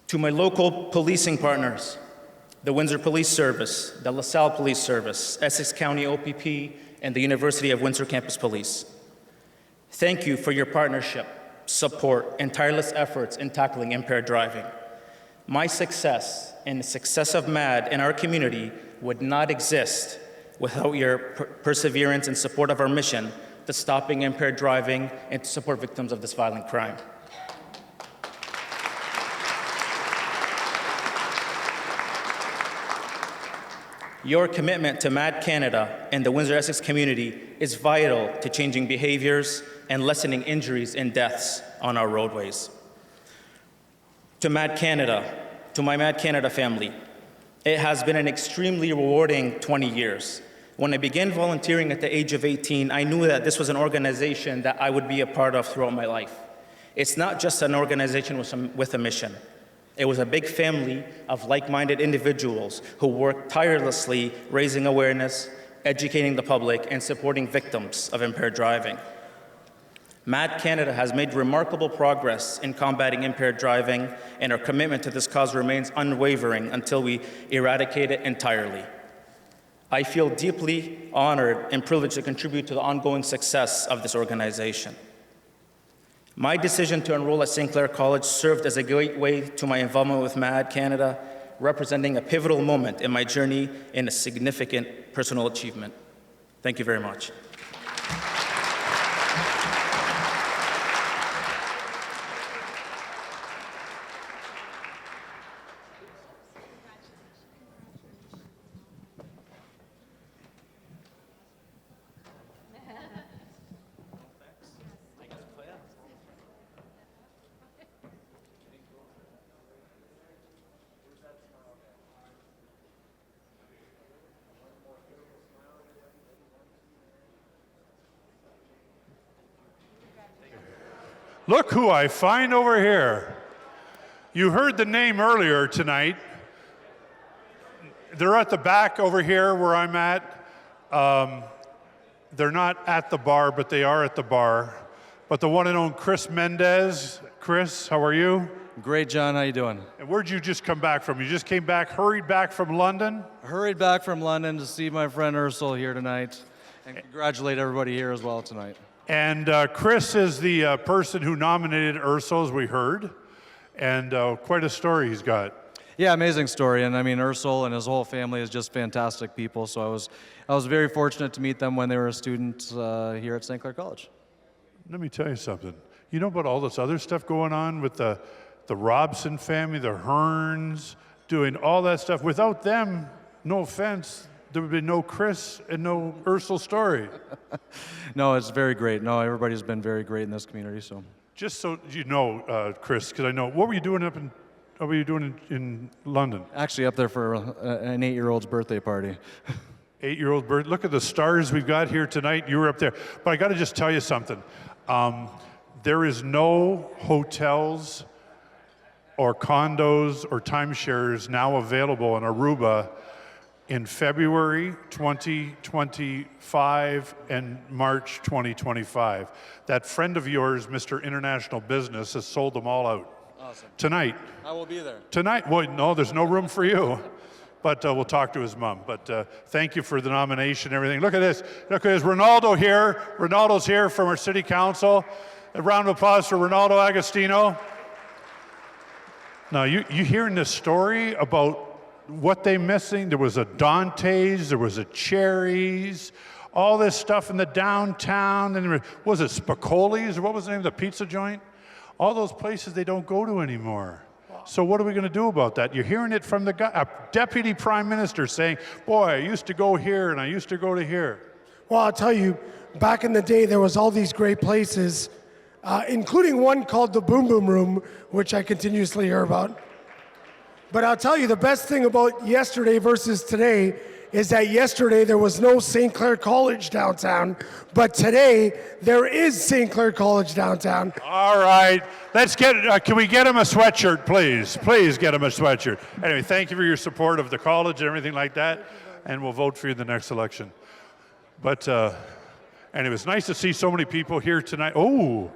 To my local policing partners, the Windsor Police Service, the LaSalle Police Service, Essex County OPP, and the University of Windsor Campus Police. Thank you for your partnership, support, and tireless efforts in tackling impaired driving. My success and the success of MAD in our community would not exist without your perseverance and support of our mission to stopping impaired driving and to support victims of this violent crime. Your commitment to MAD Canada and the Windsor-Essex community is vital to changing behaviors and lessening injuries and deaths on our roadways. To MAD Canada, to my MAD Canada family, it has been an extremely rewarding 20 years. When I began volunteering at the age of 18, I knew that this was an organization that I would be a part of throughout my life. It's not just an organization with a mission. It was a big family of like-minded individuals who worked tirelessly raising awareness, educating the public, and supporting victims of impaired driving. MAD Canada has made remarkable progress in combating impaired driving, and our commitment to this cause remains unwavering until we eradicate it entirely. I feel deeply honored and privileged to contribute to the ongoing success of this organization. My decision to enroll at St. Clair College served as a gateway to my involvement with MAD Canada, representing a pivotal moment in my journey and a significant personal achievement. Thank you very much. Look who I find over here. You heard the name earlier tonight. They're at the back over here where I'm at. They're not at the bar, but they are at the bar. But the one and only Chris Mendez. Chris, how are you? Great, John. How you doing? And where'd you just come back from? You just came back, hurried back from London? Hurried back from London to see my friend Ursula here tonight, and congratulate everybody here as well tonight. And Chris is the person who nominated Ursula, as we heard, and quite a story he's got. Yeah, amazing story. And I mean, Ursula and his whole family is just fantastic people. So I was very fortunate to meet them when they were a student here at St. Clair College. Let me tell you something. You know about all this other stuff going on with the Robson family, the Hearns, doing all that stuff? Without them, no offense, there would be no Chris and no Ursula story. No, it's very great. No, everybody's been very great in this community. So, just so you know, Chris, because I know, what were you doing in London? Actually, up there for an 8-year-old's birthday party. 8-year-old bird. Look at the stars we've got here tonight. You were up there. But I got to just tell you something. There is no hotels or condos or timeshares now available in Aruba in February 2025 and March 2025. That friend of yours, Mr. International Business, has sold them all out. Awesome. Tonight. I will be there. Tonight? Well, no, there's no room for you. But we'll talk to his mom. But thank you for the nomination and everything. Look at this. Look at this. Ronaldo here. Ronaldo's here from our city council. A round of applause for Ronaldo Agostino. Now, you hearing this story about what they're missing? There was a Dante's, there was a Cherry's, all this stuff in the downtown. And was it Spicoli's, or what was the name of the pizza joint? All those places they don't go to anymore. So what are we going to do about that? You're hearing it from a deputy prime minister saying, boy, I used to go here and I used to go to here. Well, I'll tell you, back in the day, there was all these great places including one called the Boom Boom Room, which I continuously hear about. But I'll tell you, the best thing about yesterday versus today is that yesterday there was no St. Clair College downtown, but today there is St. Clair College downtown. All right, let's get, can we get him a sweatshirt, please? Please get him a sweatshirt. Anyway, thank you for your support of the college and everything like that, and we'll vote for you in the next election. But, and it was nice to see so many people here tonight. Oh,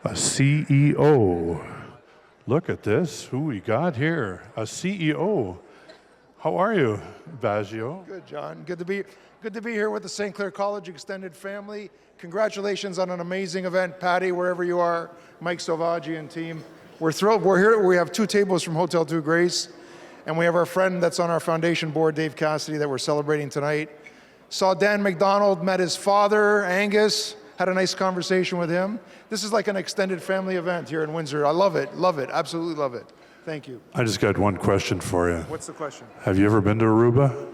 a CEO. Look at this, who we got here, a CEO. How are you, Baggio? Good, John. Good to be here with the St. Clair College extended family. Congratulations on an amazing event, Patty, wherever you are, Mike Salvaggi and team. We're thrilled. We're here. We have 2 tables from Hotel 2 Grace, and we have our friend that's on our foundation board, Dave Cassidy, that we're celebrating tonight. Saw Dan McDonald, met his father, Angus, had a nice conversation with him. This is like an extended family event here in Windsor. I love it, absolutely love it. Thank you. I just got one question for you. What's the question? Have you ever been to Aruba?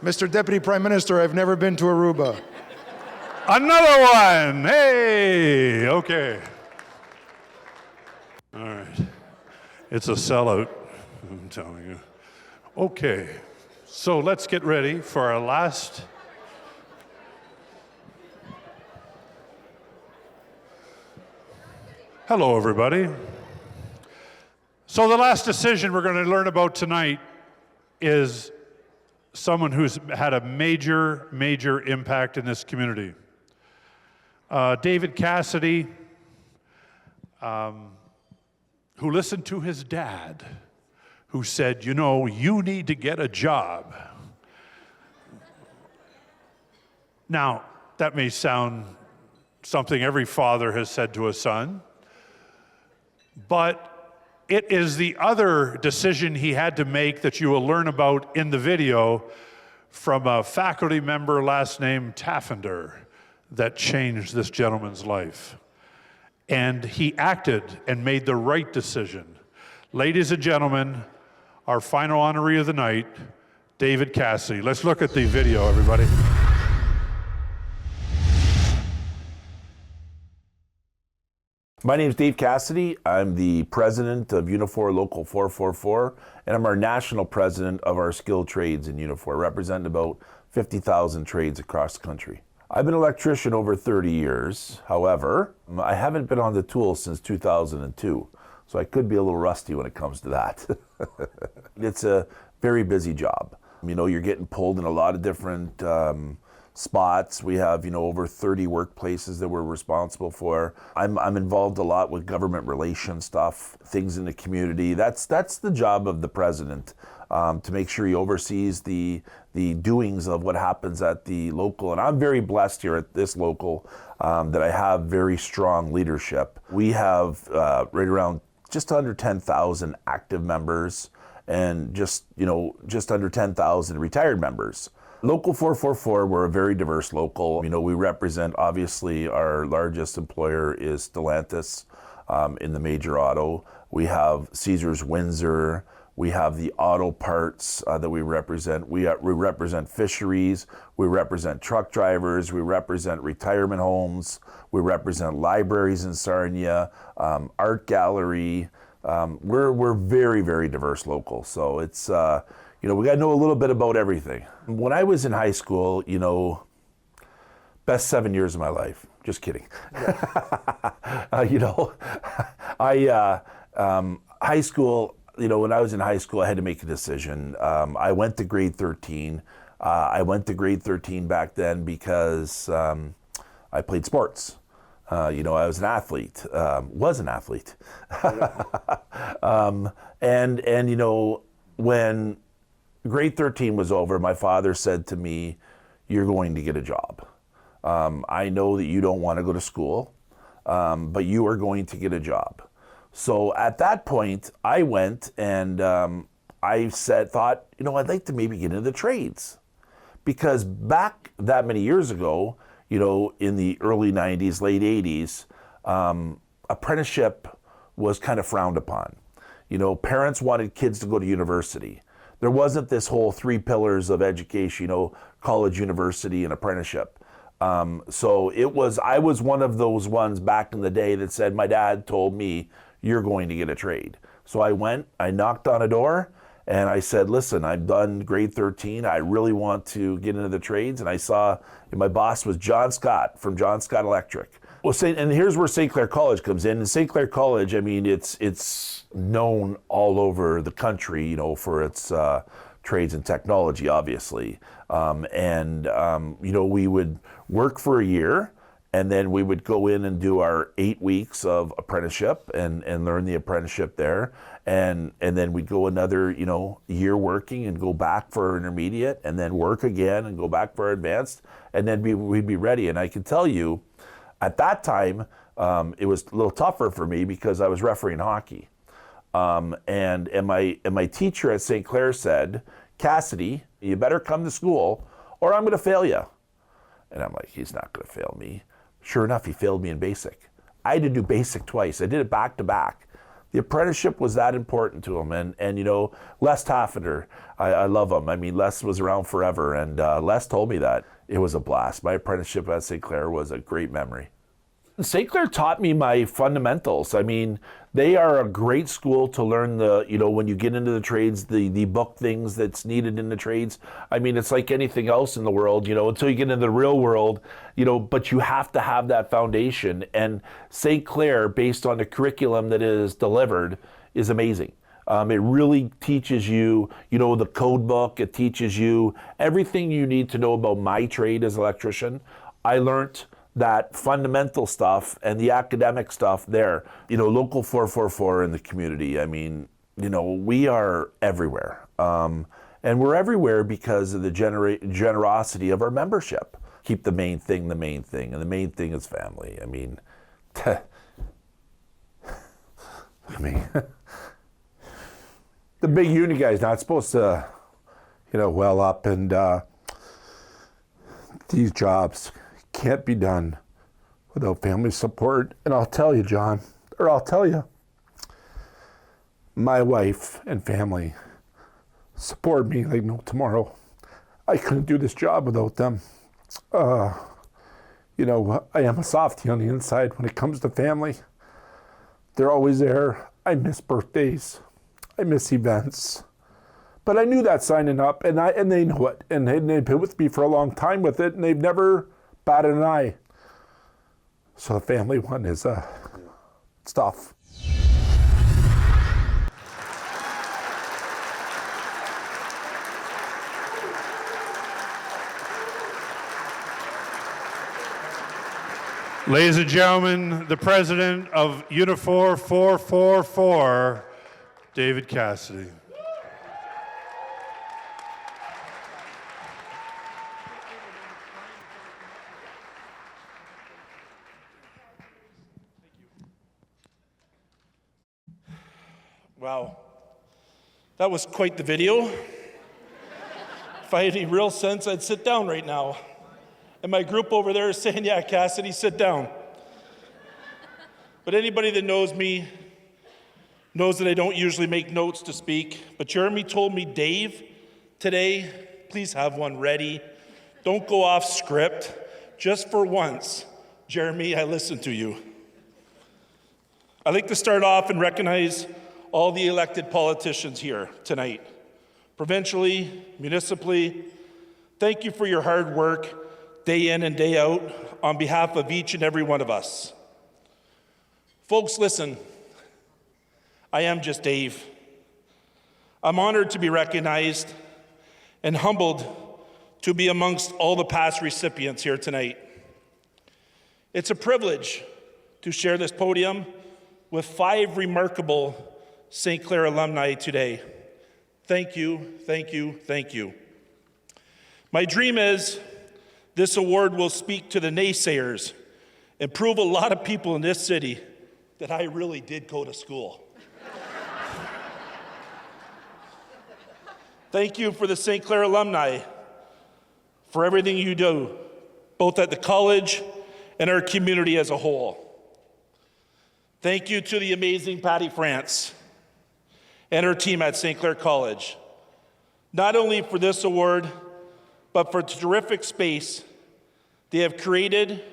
Mr. Deputy Prime Minister, I've never been to Aruba. Another one, hey, okay. All right, it's a sellout, I'm telling you. Okay, so let's get ready for our last. Hello, everybody. So the last decision we're going to learn about tonight is someone who's had a major, major impact in this community. David Cassidy, who listened to his dad, who said, you know, you need to get a job. Now, that may sound something every father has said to a son, but it is the other decision he had to make that you will learn about in the video from a faculty member last name Taffender that changed this gentleman's life. And he acted and made the right decision. Ladies and gentlemen, our final honoree of the night, David Cassidy. Let's look at the video, everybody. My name is Dave Cassidy. I'm the president of Unifor Local 444, and I'm our national president of our skilled trades in Unifor, representing about 50,000 trades across the country. I've been an electrician over 30 years. However, I haven't been on the tools since 2002, so I could be a little rusty when it comes to that. It's a very busy job. You know, you're getting pulled in a lot of different spots. We have, you know, over 30 workplaces that we're responsible for. I'm involved a lot with government relations stuff, things in the community. That's the job of the president, to make sure he oversees the doings of what happens at the local. And I'm very blessed here at this local that I have very strong leadership. We have right around just under 10,000 active members and just under 10,000 retired members. Local 444, we're a very diverse local. You know, we represent, obviously, our largest employer is Stellantis in the major auto. We have Caesars Windsor. We have the auto parts that we represent. We represent fisheries. We represent truck drivers. We represent retirement homes. We represent libraries in Sarnia, art gallery. We're very, very diverse local. So it's, you know, we got to know a little bit about everything. When I was in high school, you know, best 7 years of my life. Just kidding. You know, high school, you know, when I was in high school, I had to make a decision. I went to grade 13. I went to grade 13 back then because I played sports. You know, I was an athlete, and you know, when grade 13 was over, my father said to me, "You're going to get a job. I know that you don't want to go to school, but you are going to get a job." So at that point, I went and I thought, you know, I'd like to maybe get into the trades, because back that many years ago, you know, in the early 90s, late 80s, apprenticeship was kind of frowned upon. You know, parents wanted kids to go to university. There wasn't this whole 3 pillars of education, you know, college, university, and apprenticeship. So I was one of those ones back in the day that said, my dad told me, you're going to get a trade. So I went, I knocked on a door, and I said, listen, I've done grade 13. I really want to get into the trades. And I saw, and my boss was John Scott from John Scott Electric. Well, and here's where St. Clair College comes in. And St. Clair College, I mean, it's known all over the country, you know, for its trades and technology, obviously. You know, we would work for a year, and then we would go in and do our 8 weeks of apprenticeship and learn the apprenticeship there. And then we'd go another, you know, year working and go back for intermediate, and then work again and go back for advanced, and then we'd be ready. And I can tell you, at that time, it was a little tougher for me because I was refereeing hockey. And my teacher at St. Clair said, Cassidy, you better come to school or I'm going to fail you. And I'm like, he's not going to fail me. Sure enough, he failed me in basic. I had to do basic twice. I did it back to back. The apprenticeship was that important to him. And you know, Les Taffeter, I love him. I mean, Les was around forever, and Les told me that. It was a blast. My apprenticeship at St. Clair was a great memory. St. Clair taught me my fundamentals. I mean, they are a great school to learn the, you know, when you get into the trades, the book things that's needed in the trades. I mean, it's like anything else in the world, you know, until you get into the real world, you know, but you have to have that foundation. And St. Clair, based on the curriculum that is delivered, is amazing. It really teaches you, you know, the code book. It teaches you everything you need to know about my trade as an electrician. I learned that fundamental stuff and the academic stuff there. You know, Local 444 in the community, I mean, you know, we are everywhere. And we're everywhere because of the generosity of our membership. Keep the main thing, and the main thing is family. I mean, the big uni guy's not supposed to, you know, well up, and these jobs can't be done without family support. And I'll tell you, John, or I'll tell you, my wife and family support me like no tomorrow. I couldn't do this job without them. You know, I am a softie on the inside when it comes to family. They're always there. I miss birthdays. I miss events. But I knew that signing up, and they know it. And they've been with me for a long time with it, and they've never batted an eye. So the family one is it's tough. Ladies and gentlemen, the president of Unifor 444, David Cassidy. Wow, that was quite the video. If I had any real sense, I'd sit down right now. And my group over there is saying, yeah, Cassidy, sit down. But anybody that knows me knows that I don't usually make notes to speak. But Jeremy told me, Dave, today, please have one ready. Don't go off script. Just for once, Jeremy, I listened to you. I'd like to start off and recognize all the elected politicians here tonight, provincially, municipally. Thank you for your hard work, day in and day out, on behalf of each and every one of us. Folks, listen, I am just Dave. I'm honored to be recognized and humbled to be amongst all the past recipients here tonight. It's a privilege to share this podium with 5 remarkable St. Clair alumni today. Thank you, thank you, thank you. My dream is this award will speak to the naysayers and prove a lot of people in this city that I really did go to school. Thank you for the St. Clair alumni for everything you do, both at the college and our community as a whole. Thank you to the amazing Patty France and her team at St. Clair College, not only for this award, but for the terrific space they have created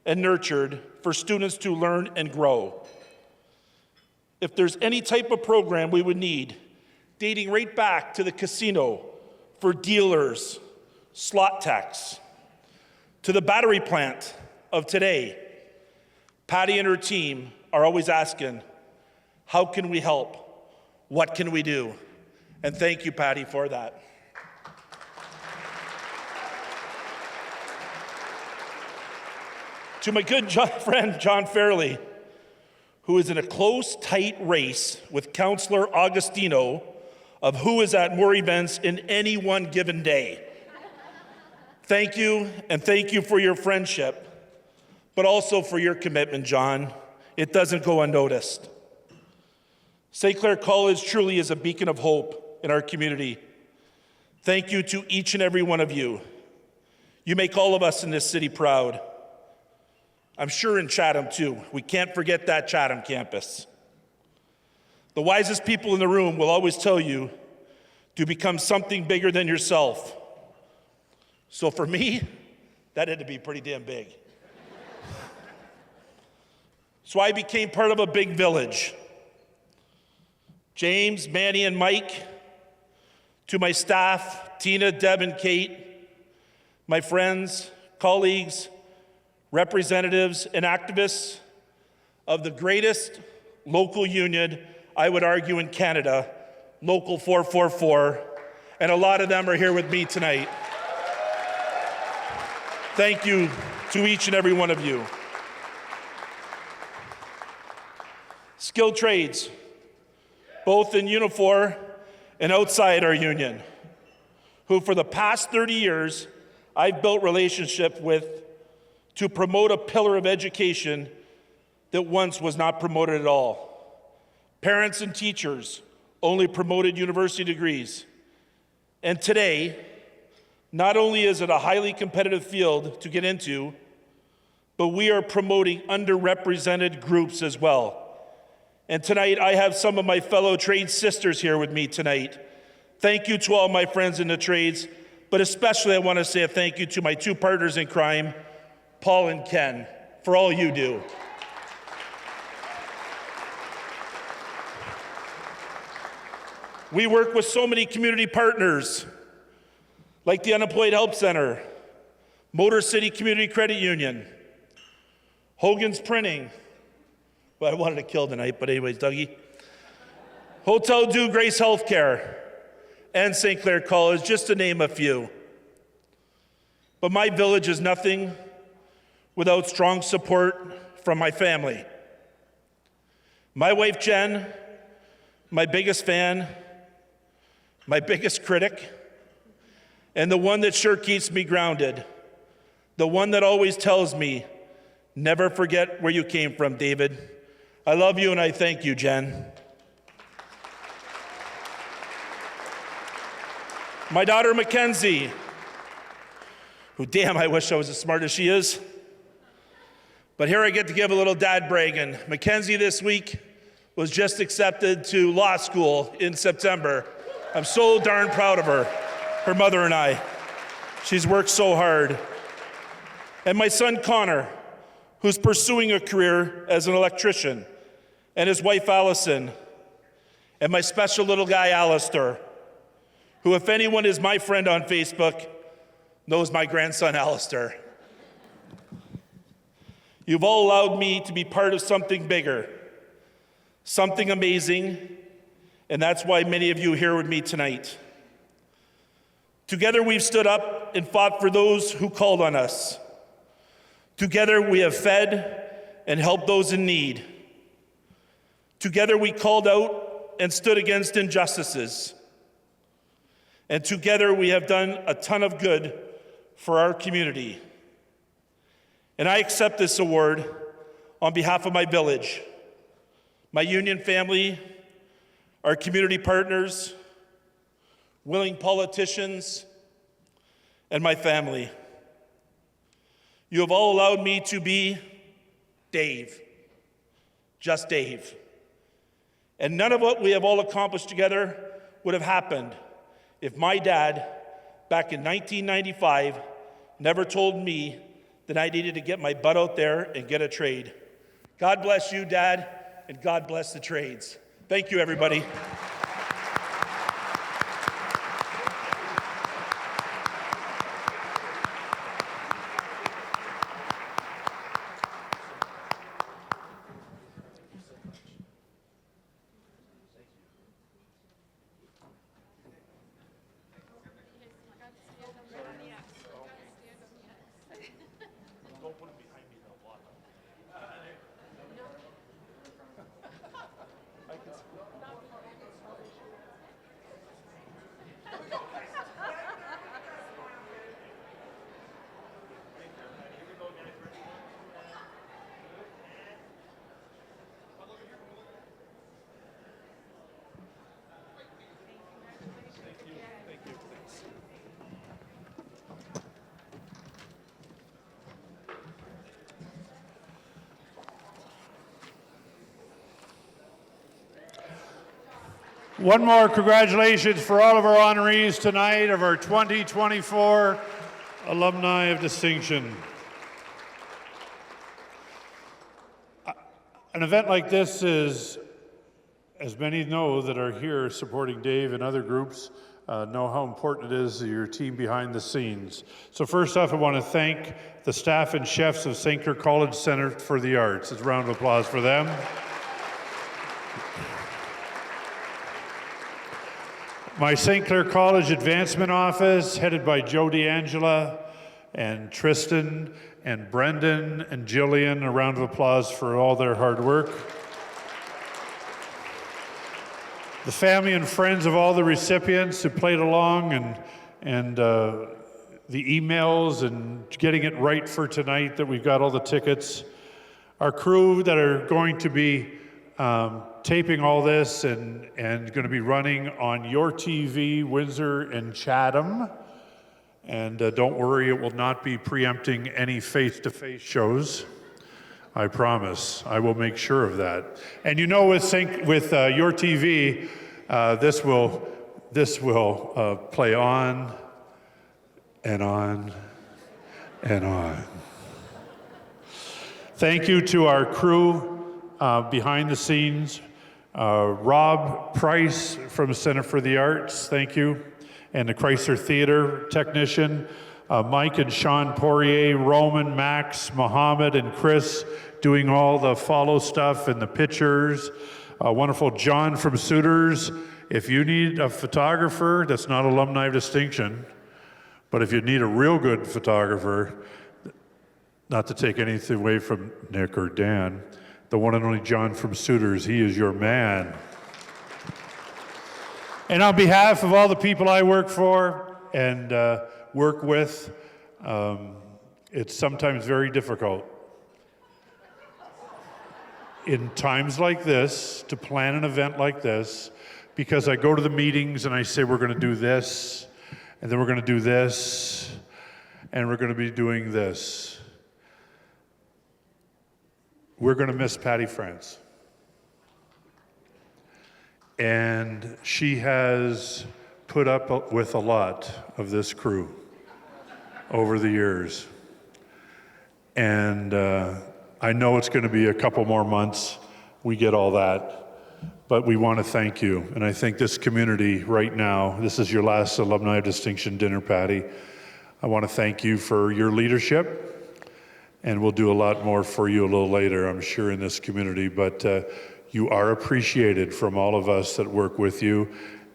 and nurtured for students to learn and grow. If there's any type of program we would need, dating right back to the casino for dealers, slot techs, to the battery plant of today, Patty and her team are always asking, how can we help? What can we do? And thank you, Patty, for that. To my good friend, John Fairley, who is in a close, tight race with Councillor Augustino of who is at more events in any one given day. Thank you, and thank you for your friendship, but also for your commitment, John. It doesn't go unnoticed. St. Clair College truly is a beacon of hope in our community. Thank you to each and every one of you. You make all of us in this city proud. I'm sure in Chatham too. We can't forget that Chatham campus. The wisest people in the room will always tell you to become something bigger than yourself. So for me, that had to be pretty damn big. So I became part of a big village. James, Manny, and Mike, to my staff, Tina, Deb, and Kate, my friends, colleagues, representatives, and activists of the greatest local union, I would argue, in Canada, Local 444, and a lot of them are here with me tonight. Thank you to each and every one of you. Skilled trades, both in Unifor and outside our union, who for the past 30 years, I've built relationships with to promote a pillar of education that once was not promoted at all. Parents and teachers only promoted university degrees. And today, not only is it a highly competitive field to get into, but we are promoting underrepresented groups as well. And tonight, I have some of my fellow trade sisters here with me tonight. Thank you to all my friends in the trades, but especially I want to say a thank you to my two partners in crime, Paul and Ken, for all you do. We work with so many community partners, like the Unemployed Help Center, Motor City Community Credit Union, Hogan's Printing, well, I wanted to kill tonight, but anyways, Dougie, Hotel Dieu Grace Healthcare, and St. Clair College, just to name a few. But my village is nothing without strong support from my family. My wife, Jen, my biggest fan, my biggest critic, and the one that sure keeps me grounded, the one that always tells me, never forget where you came from, David. I love you and I thank you, Jen. My daughter, Mackenzie, who, damn, I wish I was as smart as she is. But here I get to give a little dad bragging. Mackenzie this week was just accepted to law school in September. I'm so darn proud of her mother and I. She's worked so hard. And my son Connor, who's pursuing a career as an electrician, and his wife Allison, and my special little guy Alistair, who, if anyone is my friend on Facebook, knows my grandson Alistair. You've all allowed me to be part of something bigger, something amazing, and that's why many of you are here with me tonight. Together we've stood up and fought for those who called on us. Together we have fed and helped those in need. Together we called out and stood against injustices. And together we have done a ton of good for our community. And I accept this award on behalf of my village, my union family, our community partners, willing politicians, and my family. You have all allowed me to be Dave, just Dave. And none of what we have all accomplished together would have happened if my dad, back in 1995, never told me then I needed to get my butt out there and get a trade. God bless you, Dad, and God bless the trades. Thank you, everybody. One more congratulations for all of our honorees tonight of our 2024 Alumni of Distinction. An event like this is, as many know that are here supporting Dave and other groups, know how important it is, your team behind the scenes. So first off, I want to thank the staff and chefs of St. Clair College Center for the Arts. It's a round of applause for them. My St. Clair College Advancement Office, headed by Joe DeAngela and Tristan and Brendan and Jillian, a round of applause for all their hard work. The family and friends of all the recipients who played along and the emails and getting it right for tonight that we've got all the tickets. Our crew that are going to be taping all this and going to be running on your TV, Windsor and Chatham. And don't worry, it will not be preempting any face-to-face shows. I promise. I will make sure of that. And you know, with your TV, this will play on and on and on. Thank you to our crew behind the scenes. Rob Price from Center for the Arts, thank you. And the Chrysler Theater technician. Mike and Sean Poirier, Roman, Max, Mohammed, and Chris doing all the follow stuff and the pictures. Wonderful John from Suitors. If you need a photographer, that's not Alumni of Distinction, but if you need a real good photographer, not to take anything away from Nick or Dan, the one and only John from Suitors, he is your man. And on behalf of all the people I work for and work with, it's sometimes very difficult in times like this to plan an event like this, because I go to the meetings and I say we're going to do this, and then we're going to do this, and we're going to be doing this. We're going to miss Patty France. And she has put up with a lot of this crew over the years. And I know it's going to be a couple more months. We get all that. But we want to thank you. And I think this community right now, this is your last Alumni of Distinction dinner, Patty. I want to thank you for your leadership. And we'll do a lot more for you a little later, I'm sure, in this community. But you are appreciated from all of us that work with you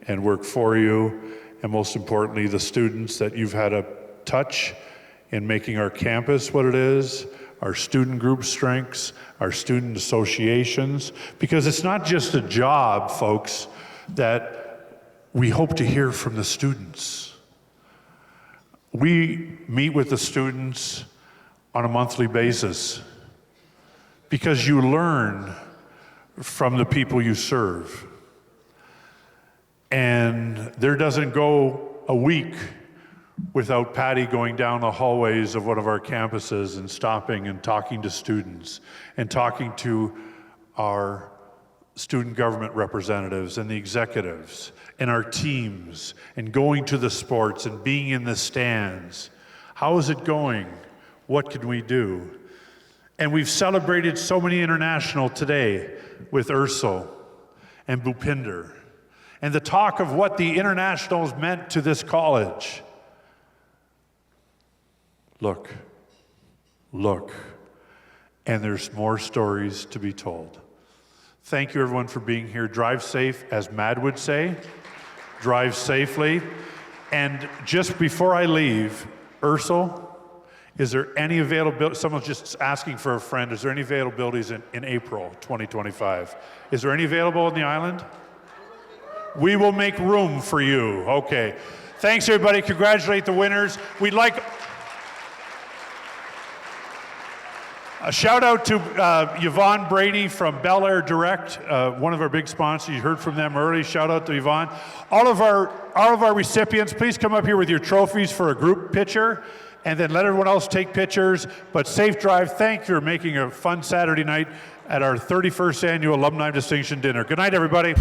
and work for you, and most importantly, the students that you've had a touch in making our campus what it is, our student group strengths, our student associations, because it's not just a job, folks, that we hope to hear from the students. We meet with the students on a monthly basis because you learn from the people you serve. And there doesn't go a week without Patty going down the hallways of one of our campuses and stopping and talking to students and talking to our student government representatives and the executives and our teams and going to the sports and being in the stands. How is it going? What can we do? And we've celebrated so many international today with Ursel and Bhupinder, and the talk of what the internationals meant to this college. Look, and there's more stories to be told. Thank you everyone for being here. Drive safe, as Mad would say. Drive safely. And just before I leave, Ursel, is there any availability? Someone's just asking for a friend. Is there any availabilities in April 2025? Is there any available on the island? We will make room for you. Okay. Thanks, everybody. Congratulate the winners. We'd like a shout out to Yvonne Brady from Bel Air Direct, one of our big sponsors. You heard from them early. Shout out to Yvonne. All of our recipients, please come up here with your trophies for a group picture, and then let everyone else take pictures. But safe drive. Thank you for making a fun Saturday night at our 31st annual Alumni of Distinction dinner. Good night, everybody.